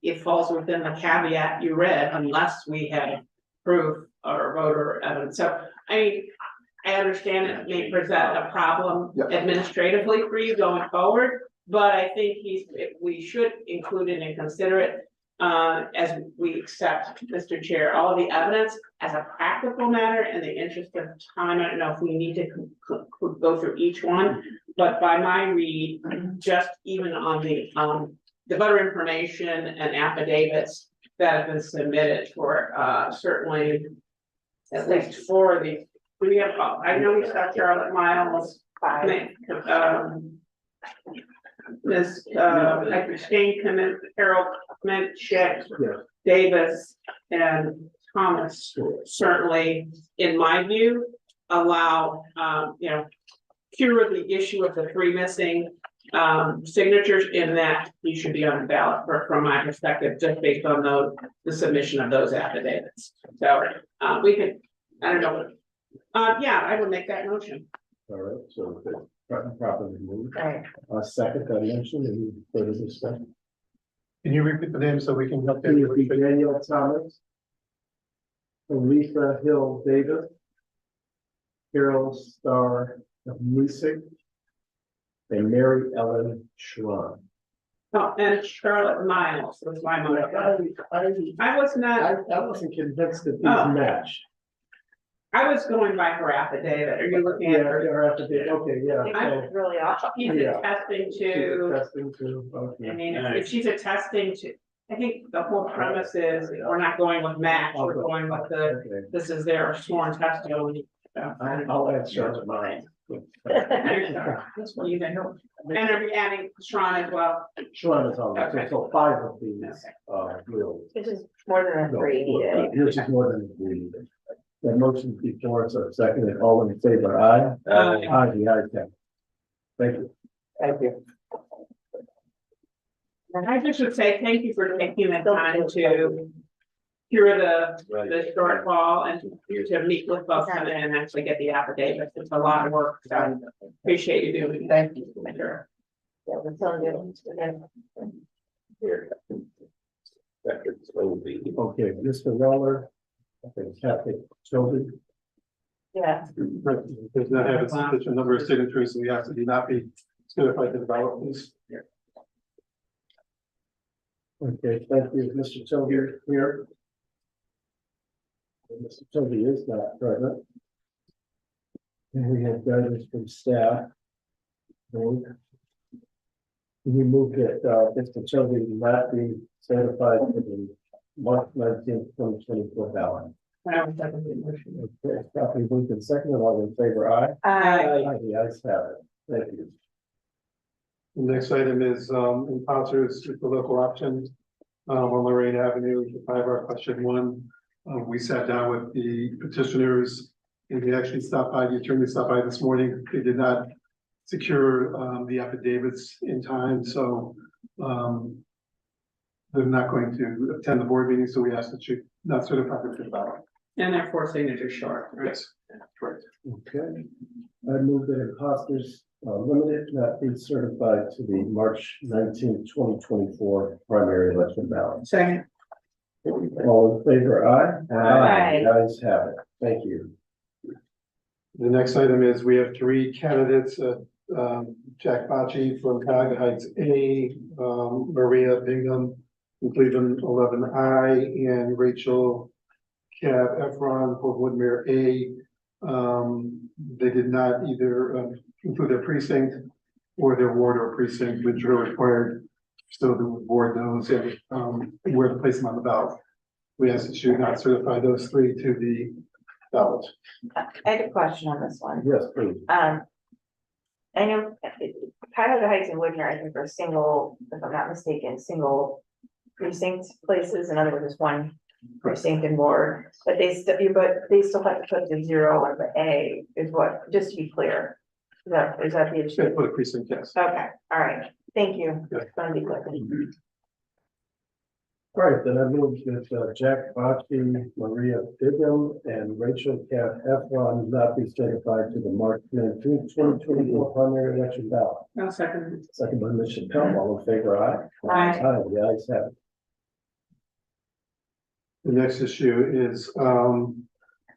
it falls within the caveat you read unless we have proof or voter evidence. So I understand it may present a problem Yeah. administratively for you going forward, but I think we should include it and consider it as we accept, Mr. Chair, all of the evidence as a practical matter in the interest of time. I don't know if we need to go through each one, but by my read, just even on the voter information and affidavits that have been submitted for certainly at least for we have, I know we got Charlotte Miles, Ms. Exchange Commit, Carol Commit, Schick, Davis, and Thomas certainly, in my view, allow, you know, cure the issue of the three missing signatures in that you should be on the ballot from my perspective, just based on the submission of those affidavits. So we could, I don't know. Yeah, I would make that motion. All right, so properly moved. Right. Second, I mentioned, any further discussion? Can you repeat the name so we can help? It would be Danielle Thomas, Lisa Hill Davis, Carol Starr Music, and Mary Ellen Schwan. Oh, and Charlotte Miles was my motion. I was not, I wasn't convinced that Oh. these match. I was going by her affidavit. Are you looking at her? Or after the, okay, yeah. I'm really awesome. She's Yeah. attesting So, to, testing to, okay. I mean, if she's attesting to, I think the whole premise is we're not going with match, we're going with Okay. this is their sworn testimony. So, I'll add Charlotte mine. That's what you can know. And are we adding Sean as well? Schwan is on, Okay. so 5 of these, will. This is more than a three needed. Which is more than agree. The motion before, so second, and all in favor, aye? Aye, the ayes have it. Thank you. Thank you. And I just would say thank you for taking the time to cure the shortfall and to meet with folks and actually get the affidavits. It's a lot of work, so appreciate you doing it. Thank you. Sure. Yeah, that's all good. Okay, Mr. Weller. Okay, Kathy, Sylvie. Yeah, Does not have a sufficient number of signatures, so we have to not be certified to develop these. Okay, thank you, Mr. Sylvie here. Mr. Toby is not present. And we have guidance from staff. We moved that, Mr. Toby not be certified for the March 19th, 2024 ballot. I will second the motion. Okay, properly moved and seconded, all in favor, aye? Aye. The ayes have it. Thank you. The next item is, in concert with the local option, on Lorraine Avenue, 5R question 1. We sat down with the petitioners and we actually stopped by, the attorney stopped by this morning. They did not secure, the affidavits in time, so, they're not going to attend the board meeting, so we asked that you not certify for the ballot. And they're 4 signatures short, right? Yes, correct. Okay. I move that imposters limited not be certified to the March 19th, 2024 primary election ballot. Second. All in favor, aye? Aye. The ayes have it. Thank you. The next item is we have 3 candidates, Jack Bocci from Cuyahoga Heights A, Maria Bingham from Cleveland 11I, and Rachel Cab Efron for Woodmere A. They did not either include their precinct or their ward or precinct, which are required, so the board knows where to place them on the ballot. We ask that you not certify those 3 to the ballot. I had a question on this one. Yes, please. I know Cuyahoga Heights and Woodner, I think are single, if I'm not mistaken, single precinct places. In other words, it's one precinct and ward, but they still have to put the 0 on the A is what, just to be clear. Is that the issue? For the precinct, yes. Okay, all right, thank you. Yeah. Just wanna be clear. All right, then I move that Jack Bocci, Maria Bingham, and Rachel Cab Efron not be certified to the March 19th, 2024 primary election ballot. I'll second. Second by Ms. Chappelle, all in favor, aye? Aye. The ayes have it. The next issue is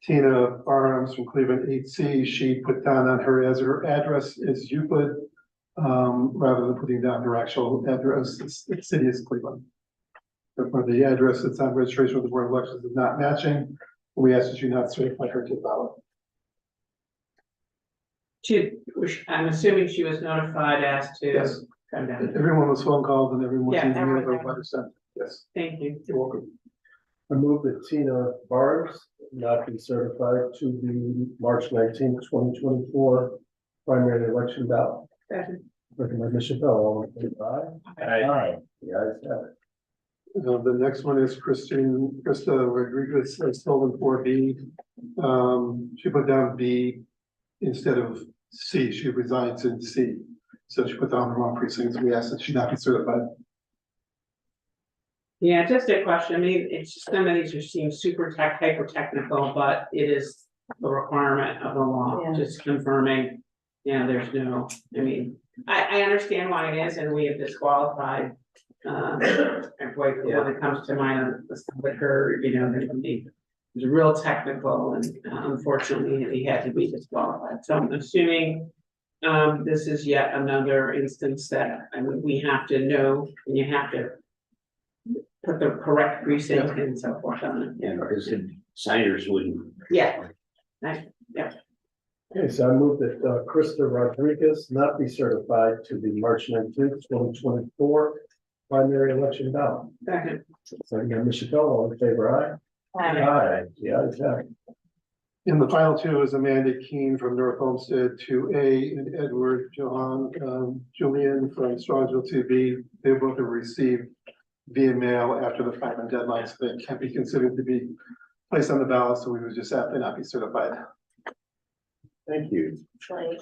Tina Barnes from Cleveland 8C. She put down on her as her address is Euclid, rather than putting down her actual address. The city is Cleveland. Therefore, the address that's on registration with the Board of Elections is not matching. We ask that you not certify her to the ballot. I'm assuming she was notified as to Yes. come down. Everyone was phone called and everyone was Yeah, emailed or everything. letter sent. Yes, Thank you. you're welcome. I move that Tina Barnes not be certified to the March 19th, 2024 primary election ballot. Second. Second by Ms. Chappelle, all in favor, aye? Aye. The ayes have it. The next one is Krista Rodriguez, stolen 4B. She put down B instead of C. She resides in C. So she put down the wrong precincts. We asked that she not be certified. Yeah, just a question. I mean, it's just some of these are seem super hyper technical, but it is the requirement of the law, Yeah. just confirming. Yeah, there's no, I mean, I understand why it is, and we have disqualified. And when it comes to mind, with her, you know, it was real technical and unfortunately he had to be disqualified. So I'm assuming. This is yet another instance that, I mean, we have to know, and you have to. Put the correct precinct and so forth on it. Yeah, because the signers wouldn't. Yeah. Okay, so I move that Krista Rodriguez not be certified to the March 19th, 2024 primary election ballot. Second. Second by Ms. Chappelle, all in favor, aye? Aye. The ayes have it. And the final 2 is Amanda Keene from North Homestead 2A and Edward Julian from Strongsville 2B. They both have received via mail after the 5-month deadline, so they can't be considered to be placed on the ballot, so we would just have to not be certified. Thank you. I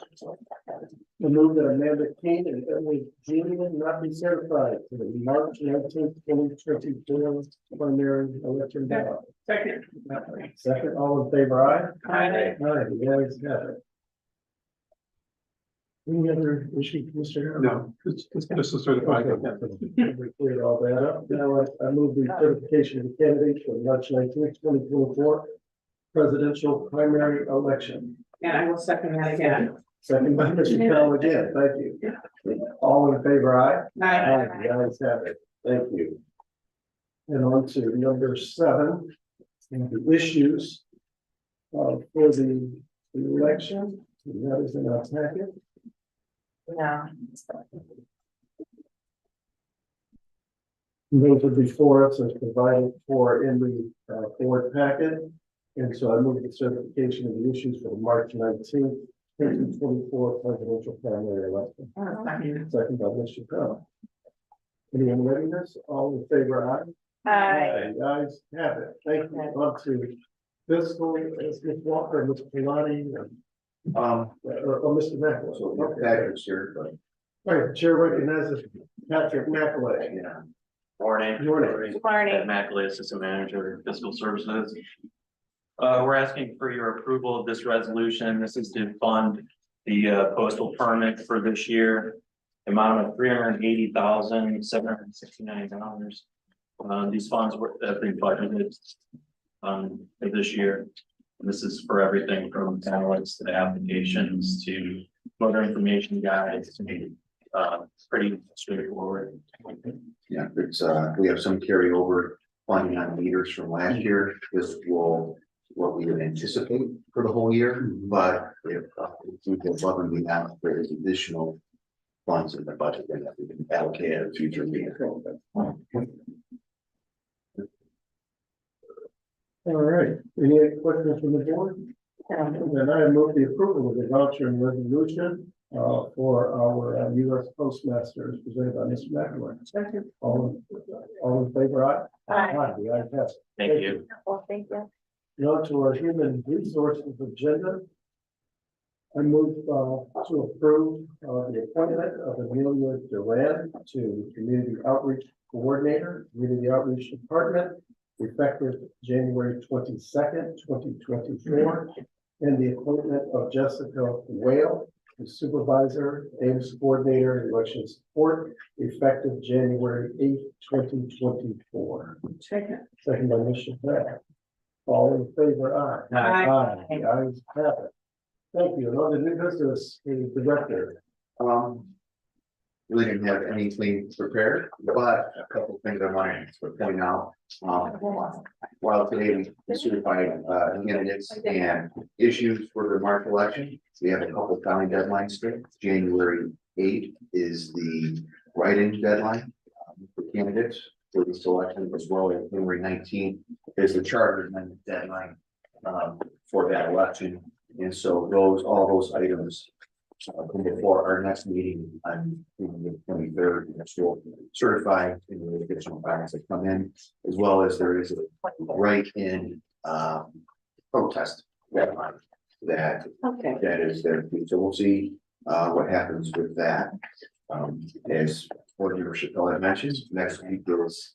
move that Amanda Keene and Emily Julian not be certified to the March 19th, 2024 primary election ballot. Second. Second, all in favor, aye? Aye. The ayes have it. Any other issue, Mr. Harris? No, it's just a certified. We cleared all that up. Now I move the certification of the candidates for March 19th, 2024 presidential primary election. And I will second that again. Second by Mr. Carroll again, thank you. All in favor, aye? Aye. The ayes have it, thank you. And on to number 7, the issues. for the election, that is in our packet. No. Those are before us as provided for in the board packet. And so I move the certification of the issues for the March 19th, 2024 presidential primary election. Second by Mr. Crowe. Any readiness? All in favor, aye? The ayes have it. Thank you. On to fiscal, Ms. Walker, Mr. Pilani, or Mr. McElwain. So we're back here, but All right, Chair recognizes Patrick McElwain. yeah. Morning. Morning. Morning. Ed Mackley, Assistant Manager, Fiscal Services. We're asking for your approval of this resolution. This is to fund the postal permit for this year. Amount of $380,769. These funds were been budgeted for this year. And this is for everything from ballots to the applications to voter information guides to pretty straightforward. Yeah, it's, we have some carryover funding on meters from last year. This will, what we would anticipate for the whole year, but if we go above and beyond, there is additional funds in the budget that we can allocate at a future meeting. All right, any questions from the board? Then I move the approval of the voucher and resolution for our U.S. Postmasters presented by Mr. McElwain. Second. All in favor, aye? Aye. The ayes have it. Thank you. Well, thank you. Now to our human resources agenda. I move to approve the appointment of Amelia Duran to Community Outreach Coordinator, Community Outreach Department, effective January 22nd, 2024, and the appointment of Jessica Whale to Supervisor, Ames Coordinator, Election Support, effective January 8th, 2024. Second. Second by Mr. Pratt. All in favor, aye. Aye. The ayes have it. Thank you. And on the new business, the director. Really didn't have anything prepared, but a couple of things I wanted to point out. While today we certified candidates and issues for the March election, we have a couple of county deadlines still. January 8th is the write-in deadline for candidates for this election, as well as January 19th is the charter amendment deadline for that election. And so all those items before our next meeting on the 23rd, which will certify in the additional filings that come in, as well as there is a write-in protest deadline that is there too. So we'll see what happens with that. As Board Member Chappelle had mentioned, next week is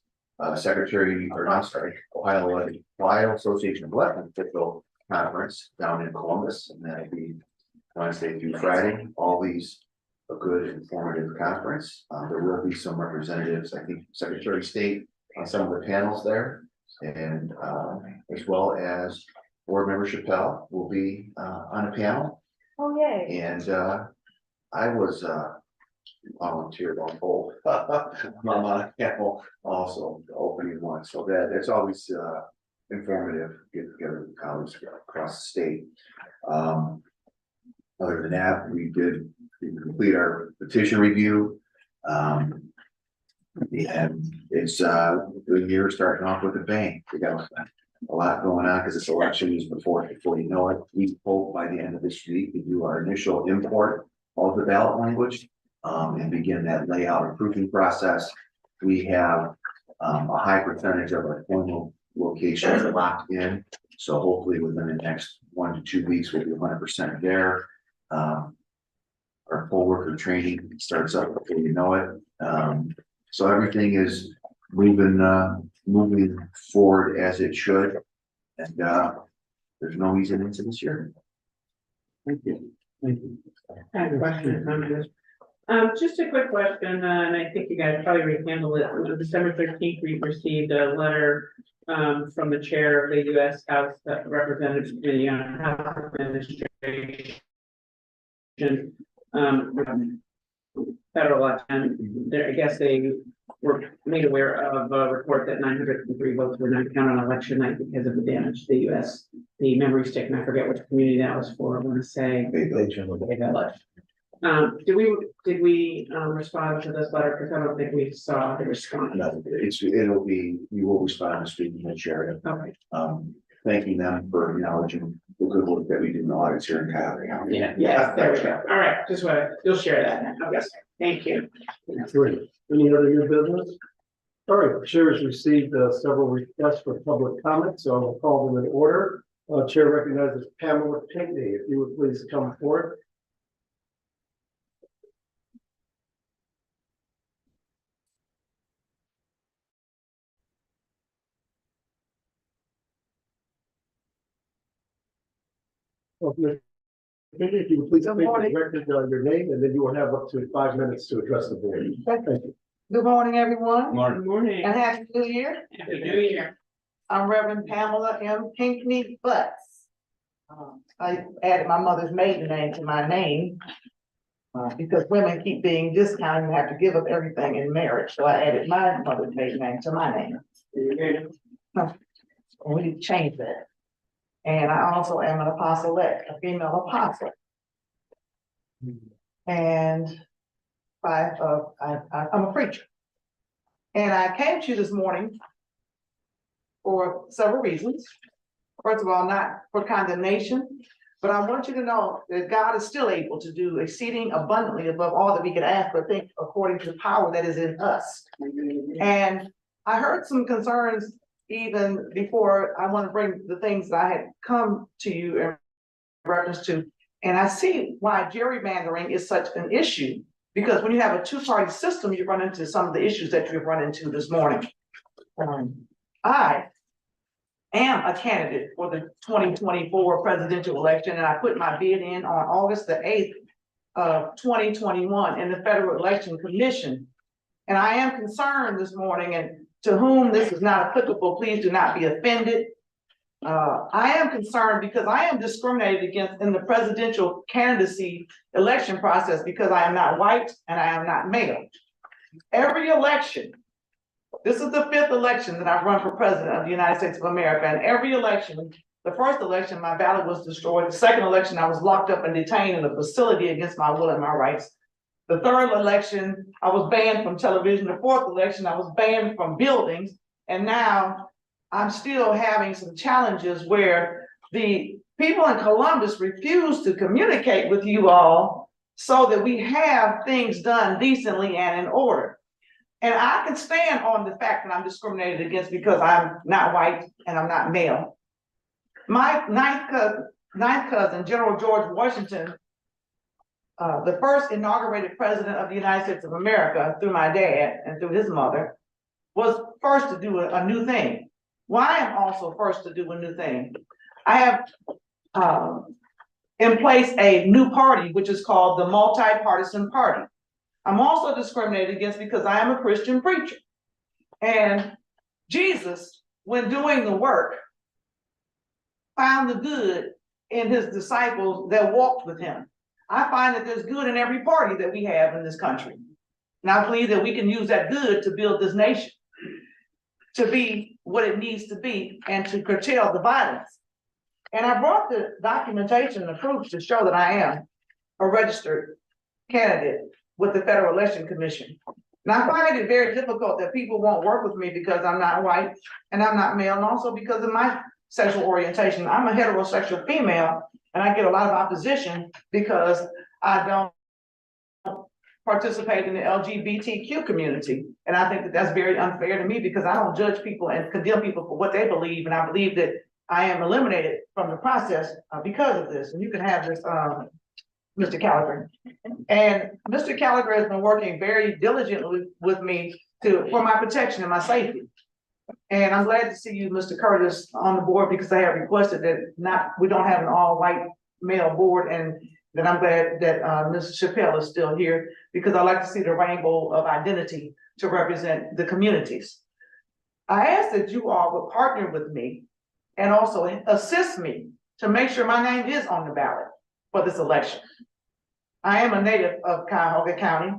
Ohio Association of Elected Officials Conference down in Columbus, and that'll be Wednesday through Friday. All these a good informative conference. There will be some representatives, I think Secretary of State on some of the panels there, and as well as Board Member Chappelle will be on a panel. Oh, yay. And I was volunteered on both. I'm on a panel also, the opening one, so that's always informative, get together with colleagues across the state. Other than that, we complete our petition review. And it's the year starting off with a bang. We got a lot going on because this election is before you know it. We hope by the end of this week to do our initial import of the ballot language and begin that layout and proofing process. We have a high percentage of our formal locations locked in. So hopefully within the next 1 to 2 weeks, we'll be 100% there. Our poll worker training starts up before you know it. So everything is moving forward as it should. And there's no reason into this year. Thank you. Thank you. I have a question on this. Just a quick question, and I think you guys probably already handled it. On December 13th, we received a letter from the chair of the U.S. House Representatives Committee on House Administration. federal election, there, I guess they were made aware of a report that 903 votes were not counted on election night because of the damage to the US, the memory stick, and I forget which community that was for, I want to say. Bay Village. Did we respond to this letter? Because I don't think we saw the response. No, it'll be, you will respond to speaking and share it. Okay, Thanking them for acknowledging the good work that we do in the audits here in Cuyahoga County. yeah, there we go. All right, just want you'll share that then. Okay, thank you. Great. Any other new business? All right, Chair has received several requests for public comment, so I'll call them in order. Chair recognizes Pamela Pinckney, if you would please come forward. Okay. If you would please state the record, your name, and then you will have up to 5 minutes to address the board. Thank you. Good morning, everyone, Good morning. and happy New Year. Happy New Year. I'm Reverend Pamela M. Pinckney Butts. I added my mother's maiden name to my name. Because women keep being discounted, you have to give up everything in marriage, so I added my mother's maiden name to my name. We need to change that. And I also am an apostolate, a female apostle. And I'm a preacher. And I came to you this morning for several reasons. First of all, not for condemnation, but I want you to know that God is still able to do exceeding abundantly above all that we could ask or think according to the power that is in us. And I heard some concerns even before I want to bring the things that I had come to you in reference to. And I see why gerrymandering is such an issue, because when you have a two-party system, you run into some of the issues that you've run into this morning. I am a candidate for the 2024 presidential election, and I put my bid in on August the 8th of 2021 in the Federal Election Commission. And I am concerned this morning, and to whom this is not applicable, please do not be offended. I am concerned because I am discriminated against in the presidential candidacy election process because I am not white and I am not male. Every election, this is the 5th election that I've run for president of the United States of America, and every election, the first election, my ballot was destroyed. The second election, I was locked up and detained in a facility against my will and my rights. The third election, I was banned from television. The fourth election, I was banned from buildings. And now I'm still having some challenges where the people in Columbus refuse to communicate with you all so that we have things done decently and in order. And I can stand on the fact that I'm discriminated against because I'm not white and I'm not male. My ninth cousin, General George Washington, the first inaugurated president of the United States of America through my dad and through his mother, was first to do a new thing. Well, I am also first to do a new thing. I have in place a new party, which is called the Multi-Partisan Party. I'm also discriminated against because I am a Christian preacher. And Jesus, when doing the work, found the good in his disciples that walked with him. I find that there's good in every party that we have in this country. And I believe that we can use that good to build this nation to be what it needs to be and to curtail the violence. And I brought the documentation and proof to show that I am a registered candidate with the Federal Election Commission. And I find it very difficult that people won't work with me because I'm not white and I'm not male, and also because of my sexual orientation. I'm a heterosexual female, and I get a lot of opposition because I don't participate in the LGBTQ community. And I think that that's very unfair to me because I don't judge people and condemn people for what they believe. And I believe that I am eliminated from the process because of this. And you can have this, Mr. Gallagher. And Mr. Gallagher has been working very diligently with me for my protection and my safety. And I'm glad to see you, Mr. Curtis, on the board because I have requested that we don't have an all-white male board, and that I'm glad that Ms. Chappelle is still here because I like to see the rainbow of identity to represent the communities. I ask that you all would partner with me and also assist me to make sure my name is on the ballot for this election. I am a native of Cuyahoga County,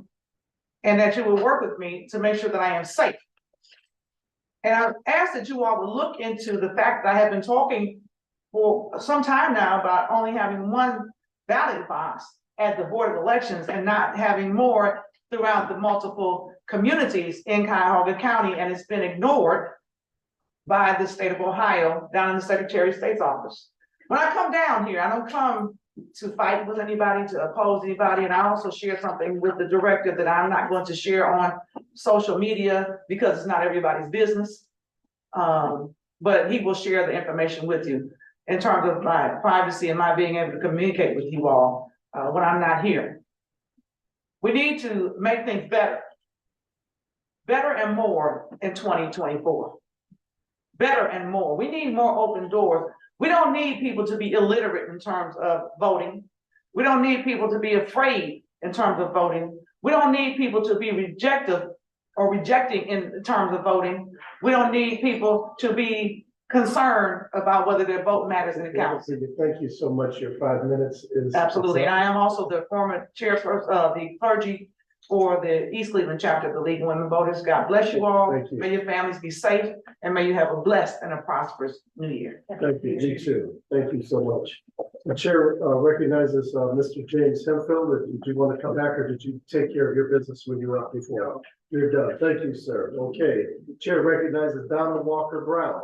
and that you will work with me to make sure that I am safe. And I ask that you all will look into the fact that I have been talking for some time now about only having one ballot box at the Board of Elections and not having more throughout the multiple communities in Cuyahoga County, and it's been ignored by the state of Ohio down in the Secretary of State's office. When I come down here, I don't come to fight with anybody, to oppose anybody, and I also share something with the director that I'm not going to share on social media because it's not everybody's business. But he will share the information with you in terms of my privacy and my being able to communicate with you all when I'm not here. We need to make things better. Better and more in 2024. Better and more. We need more open doors. We don't need people to be illiterate in terms of voting. We don't need people to be afraid in terms of voting. We don't need people to be rejecting in terms of voting. We don't need people to be concerned about whether their vote matters in the council. Thank you so much. Your 5 minutes is. Absolutely. And I am also the former chairperson of the clergy for the East Cleveland chapter of the League of Women Voters. God bless you all. Thank you. May your families be safe, and may you have a blessed and a prosperous new year. Thank you, you too. Thank you so much. The chair recognizes Mr. James Hemphill. Did you want to come back, or did you take care of your business when you were out before? You're done. Thank you, sir. Okay. The chair recognizes Donald Walker Brown.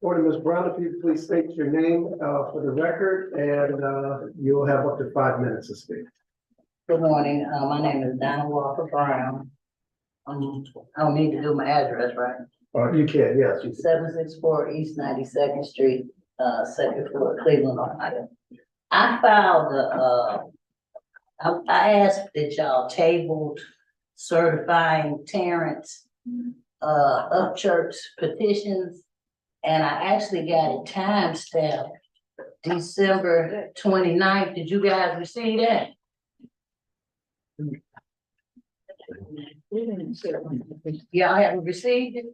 Morning, Ms. Brown, if you please state your name for the record, and you'll have up to 5 minutes to speak. Good morning, my name is Donna Walker Brown. I don't need to do my address, right? You can, yes. 764 East 92nd Street, second floor, Cleveland, Ohio. I filed I asked that y'all tabled certifying Terrence Upchurch petitions. And I actually got it timestamped December 29th. Did you guys receive that? Y'all haven't received it?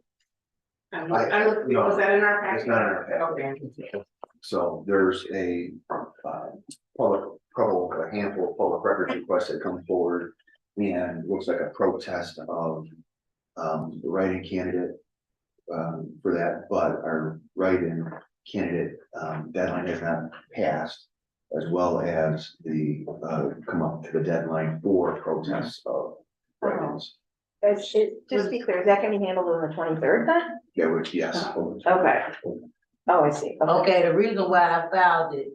Was that in our package? It's not in our package. So there's a handful of public records requests that come forward, and looks like a protest of the write-in candidate for that, but our write-in candidate deadline has not passed, as well as the come up to the deadline for protests of write-ins. Just to be clear, is that gonna be handled on the 23rd then? Yeah, which, yes. Okay. Oh, I see. Okay, the reason why I filed it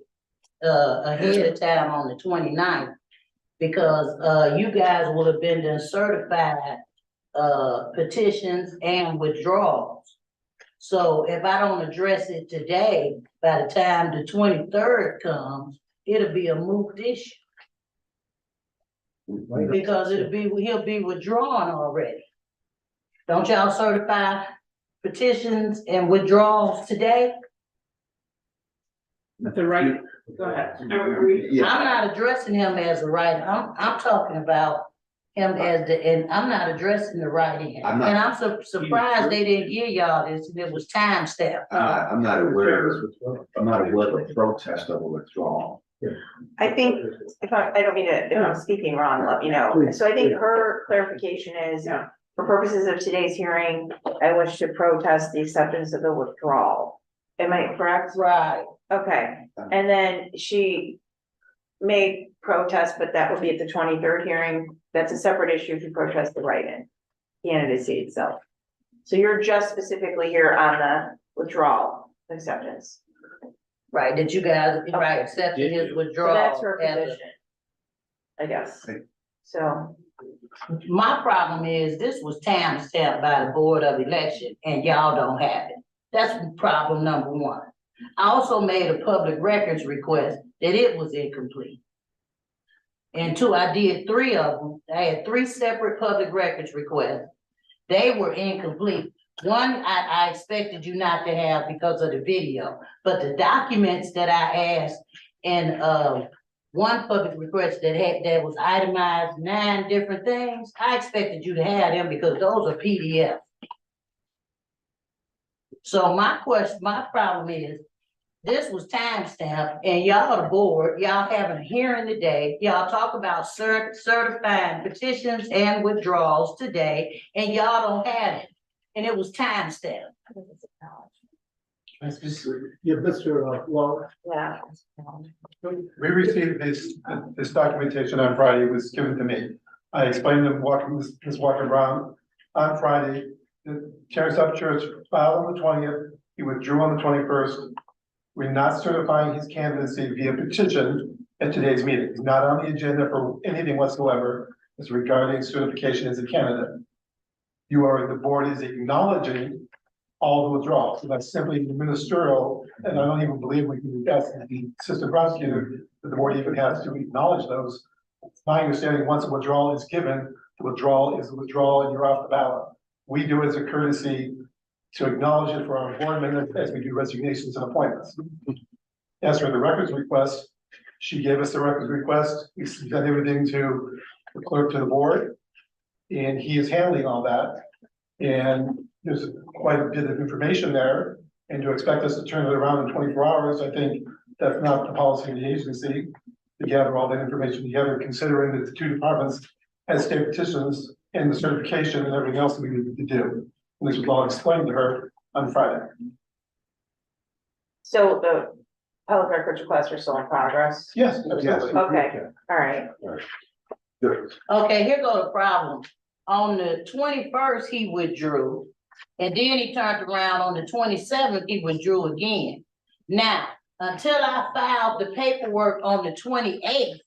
ahead of time on the 29th, because you guys would have been done certified petitions and withdrawals. So if I don't address it today, by the time the 23rd comes, it'll be a moot issue. Because he'll be withdrawn already. Don't y'all certify petitions and withdrawals today? The right, go ahead. I'm not addressing him as a writer. I'm talking about him as and I'm not addressing the writing. And I'm surprised they didn't give y'all this, and it was time stamped. I'm not aware of the protest of a withdrawal. I think, if I don't mean to, if I'm speaking wrong, let me know. Please. So I think her clarification is, for purposes of today's hearing, I wish to protest the acceptance of the withdrawal. Am I correct? Right. Okay, and then she may protest, but that would be at the 23rd hearing. That's a separate issue if you protest the write-in candidacy itself. So you're just specifically here on the withdrawal acceptance. Right, did you guys, right, accepted his So withdrawal? that's her as a- position, I guess. So, My problem is this was time stamped by the Board of Election and y'all don't have it. That's problem number one. I also made a public records request that it was incomplete. And two, I did 3 of them. I had 3 separate public records requests. They were incomplete. One, I expected you not to have because of the video, but the documents that I asked in one public request that was itemized 9 different things, I expected you to have them because those are PDF. So my problem is, this was timestamped and y'all the board, y'all having a hearing today, y'all talk about certifying petitions and withdrawals today, and y'all don't have it. And it was timestamped. Yeah, Mr. Waller. Yeah. We received this documentation on Friday, it was given to me. I explained to Ms. Walker Brown on Friday, the Terrace Church filed on the 20th, he withdrew on the 21st. We're not certifying his candidacy via petition at today's meeting. He's not on the agenda for anything whatsoever as regarding certification as a candidate. The board is acknowledging all the withdrawals. So that's simply ministerial, and I don't even believe we can ask the assistant prosecutor that the board even has to acknowledge those. It's my understanding, once a withdrawal is given, the withdrawal is the withdrawal and you're off the ballot. We do it as a courtesy to acknowledge it for our board members as we do resignations and appointments. As for the records request, she gave us the records request. We sent everything to the clerk to the board, and he is handling all that. And there's quite a bit of information there, and to expect us to turn it around in 24 hours, I think that's not the policy of the agency to gather all that information together, considering that the 2 departments had state petitions and the certification and everything else that we needed to do. And this was all explained to her on Friday. So the public records requests are still in progress? Yes, absolutely. Okay, all right. Okay, here go the problem. On the 21st, he withdrew. And then he turned around on the 27th, he withdrew again. Now, until I filed the paperwork on the 28th,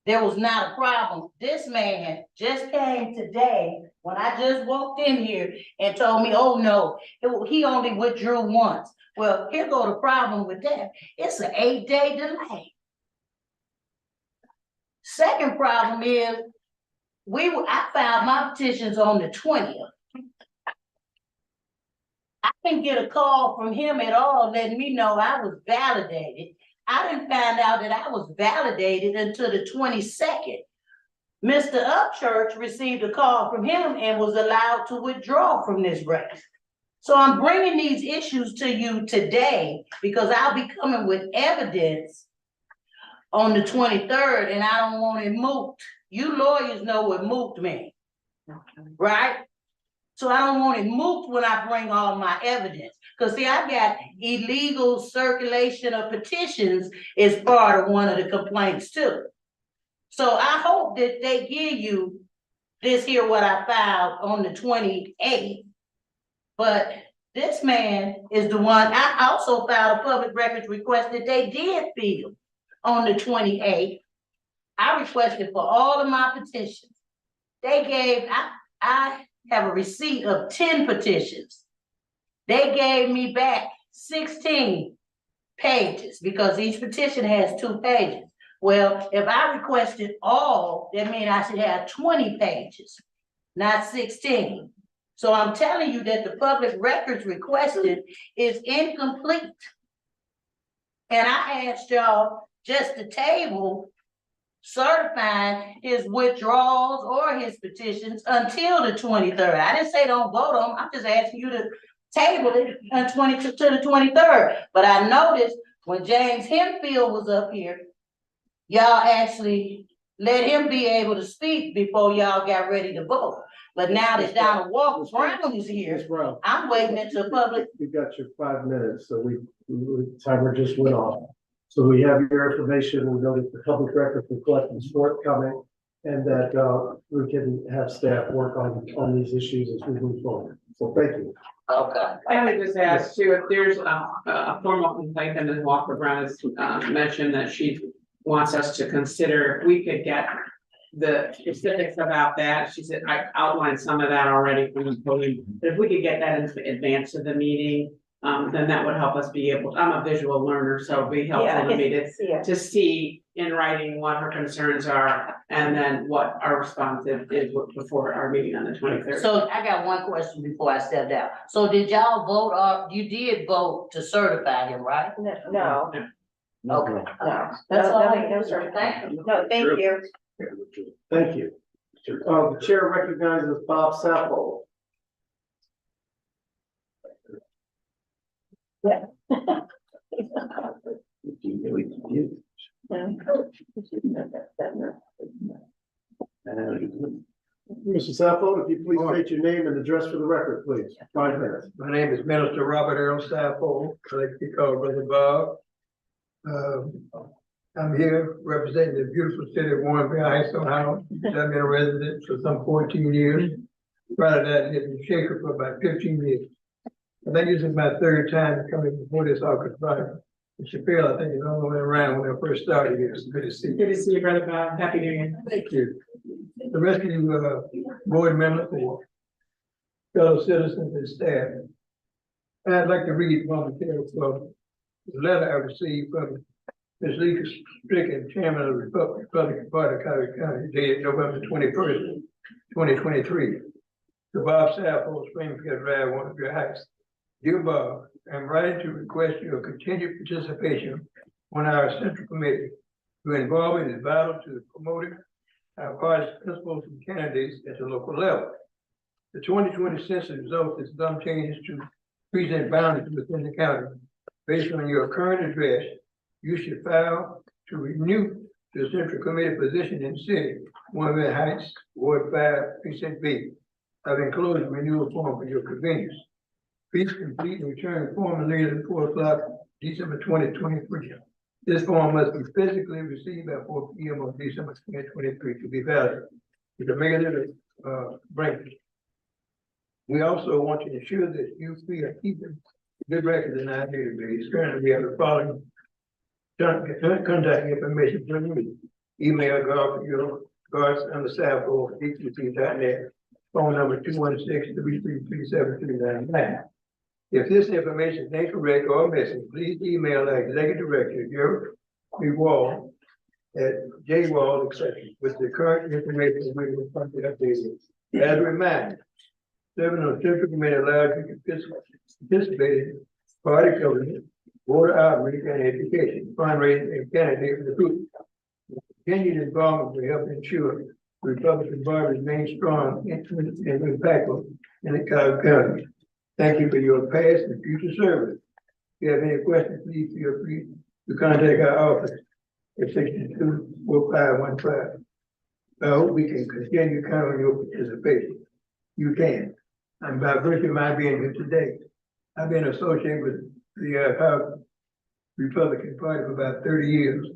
there was not a problem. This man just came today, when I just walked in here, and told me, oh no, he only withdrew once. Well, here go the problem with that. It's an 8-day delay. Second problem is, I filed my petitions on the 20th. I didn't get a call from him at all letting me know I was validated. I didn't find out that I was validated until the 22nd. Mr. Upchurch received a call from him and was allowed to withdraw from this race. So I'm bringing these issues to you today because I'll be coming with evidence on the 23rd, and I don't want it moot. You lawyers know what moot means, right? So I don't want it moot when I bring all my evidence. Because see, I got illegal circulation of petitions as part of one of the complaints too. So I hope that they give you this here, what I filed on the 28th. But this man is the one, I also filed a public records request that they did fill on the 28th. I requested for all of my petitions. They gave, I have a receipt of 10 petitions. They gave me back 16 pages because each petition has 2 pages. Well, if I requested all, that means I should have 20 pages, not 16. So I'm telling you that the public records requested is incomplete. And I asked y'all just to table certifying his withdrawals or his petitions until the 23rd. I didn't say don't vote on them. I'm just asking you to table it to the 23rd. But I noticed when James Hempfield was up here, y'all actually let him be able to speak before y'all got ready to vote. But now that Donald Walker Brown is here, I'm waiting until public. You got your 5 minutes, so timer just went off. So we have your information. We know that the public records request is forthcoming, and that we can have staff work on these issues as we move forward. So thank you. Okay. I would just ask too, if there's a formal complaint that Ms. Walker Brown has mentioned that she wants us to consider, if we could get the specifics about that. She said, I outlined some of that already from the podium, but if we could get that in advance of the meeting, then that would help us be able, I'm a visual learner, so it'd be helpful to me to see in writing what her concerns are, and then what our response is before our meeting on the 23rd. So I got one question before I step down. So did y'all vote, or you did vote to certify him, right? No. Okay. No, That's all. nothing, no, sir. Thank you. No, thank you. Thank you. The chair recognizes Bob Sappho. Mr. Sappho, if you please state your name and address for the record, please. 5 minutes. My name is Minister Robert Earl Sappho, I like to be called Brother Bob. I'm here representing the beautiful city of Warren Bear Heights, Ohio. I've been a resident for some 14 years. Prior to that, I lived in Shaker for about 15 years. I think this is my third time coming before this August body. Chappelle, I think, is the only one around when I first started here. It's good to see you. Good to see you, Brother Bob. Happy New Year. Thank you. The rest of you, board members, and fellow citizens and staff. I'd like to read voluntarily from the letter I received from Ms. Lisa Strickland, Chairman of the Republican Party of Collier County, dated November 21st, 2023. To Bob Sappho, Springfield Drive, Warren Bear Heights. Dear Bob, I'm writing to request your continued participation on our central committee. Your involvement is vital to promoting our party's principles and candidates at the local level. The 2020 census results in some changes to present boundaries within the county. Based on your current address, you should file to renew the central committee position in the city, Warren Bear Heights, Ward 5, Precinct B. I've enclosed a renewal form for your convenience. Please complete and return the form no later than 4 o'clock, December 2023. This form must be physically received by 4 p.m. on December 2023 to be valid. You can make it break. We also want to ensure that you three are keeping good records in our database. Currently, we have the following contact information for you. Email guards_sappho@att.net. Phone number 216-333-7399. If this information is incorrect or missing, please email our executive director, Garrett B. Wall, at JWall, etc., with the current information we will updated. As a reminder, serving on the central committee allows you to participate in party government, board outreach and education, fundraising, and candidate recruitment. Continued involvement will help ensure the Republican Party remains strong and impactful in the county. Thank you for your past and future service. If you have any questions, please feel free to contact our office at 622-4515. I hope we can continue to count on your participation. You can. And by virtue of my being here today, I've been associated with the Republican Party for about 30 years.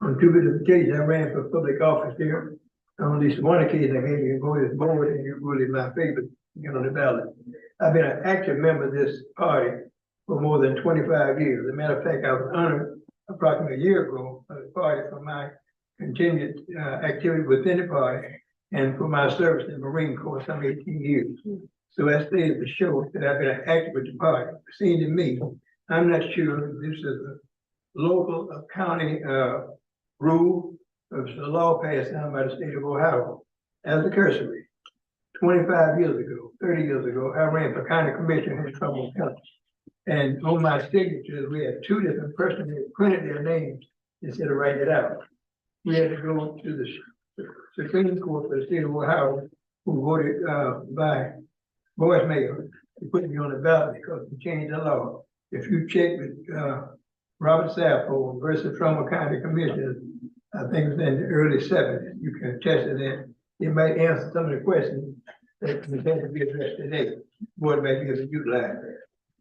On 2 different occasions, I ran for public office here. On at least one occasion, I gave you a vote as board, and you're really my favorite to get on the ballot. I've been an active member of this party for more than 25 years. As a matter of fact, I was honored approximately a year ago by the party for my continued activity within the party and for my service in the Marine Corps some 18 years. So that stays to show that I've been active with the party. It seems to me, I'm not sure if this is a local county rule, or it's a law passed down by the state of Ohio as a cursory. 25 years ago, 30 years ago, I ran for county commissioner in Trumbull County. And on my signatures, we had 2 different persons that printed their names instead of writing it out. We had to go to the Supreme Court for the state of Ohio, who voted by voicemail to put me on the ballot because we changed the law. If you check with Robert Sappho versus Trumbull County Commissioner, I think it was in the early 70s, you can attest to that. It might answer some of the questions that we had to be addressed today. Board may be able to utilize that.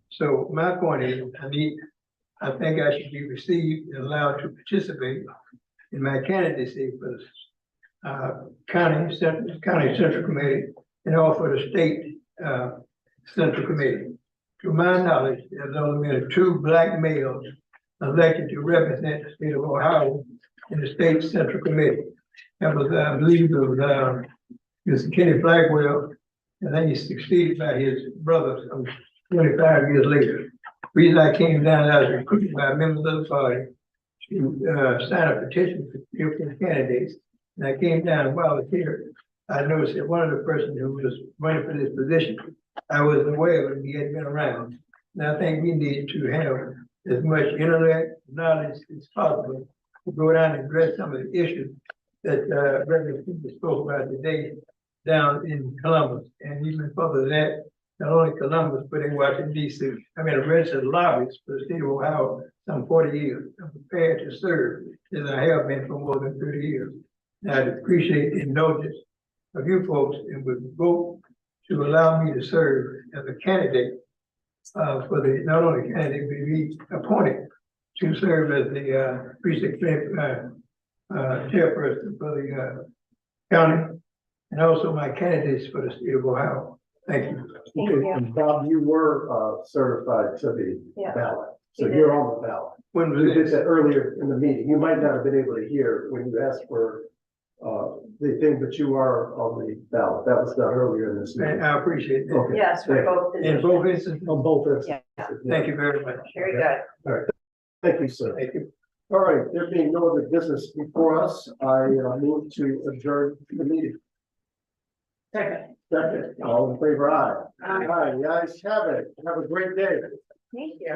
So my point is, I think I should be received and allowed to participate in my candidacy for the county central committee and also the state central committee. To my knowledge, there's only been 2 black males elected to represent the state of Ohio in the state central committee. That was, I believe, it was Mr. Kenny Blackwell, and then he's succeeded by his brother some 25 years later. The reason I came down, I was recruited by members of the party to sign a petition for different candidates. And I came down and while I was here, I noticed that one of the persons who was running for this position, I wasn't aware of him, he hadn't been around. And I think we need to have as much intellect, knowledge as possible to go down and address some of the issues that, regular people spoke about today down in Columbus, and even further than that, not only Columbus, but in Washington DC. I've been a registered lobbyist for the state of Ohio some 40 years. I'm prepared to serve as I have been for more than 30 years. And I'd appreciate the indulgence of you folks and would vote to allow me to serve as a candidate for the, not only candidate, but be appointed to serve as the precinct chairperson for the county, and also my candidates for the state of Ohio. Thank you. Thank Okay, you. and Bob, you were certified to the Yeah. ballot, so You did. you're on the ballot. When was You did this? that earlier in the meeting. You might not have been able to hear when you asked for the thing, but you are on the ballot. That was done earlier in this meeting. I appreciate that. Okay. Yes, for both In positions. both instances, On both instances. Yeah. thank you very much. Very good. Thank you, sir. Thank you. All right, there being no other business before us, I move to adjourn the meeting. Second. Second, all in favor, aye. Aye. Aye, the ayes have it. Have a great day. Thank you.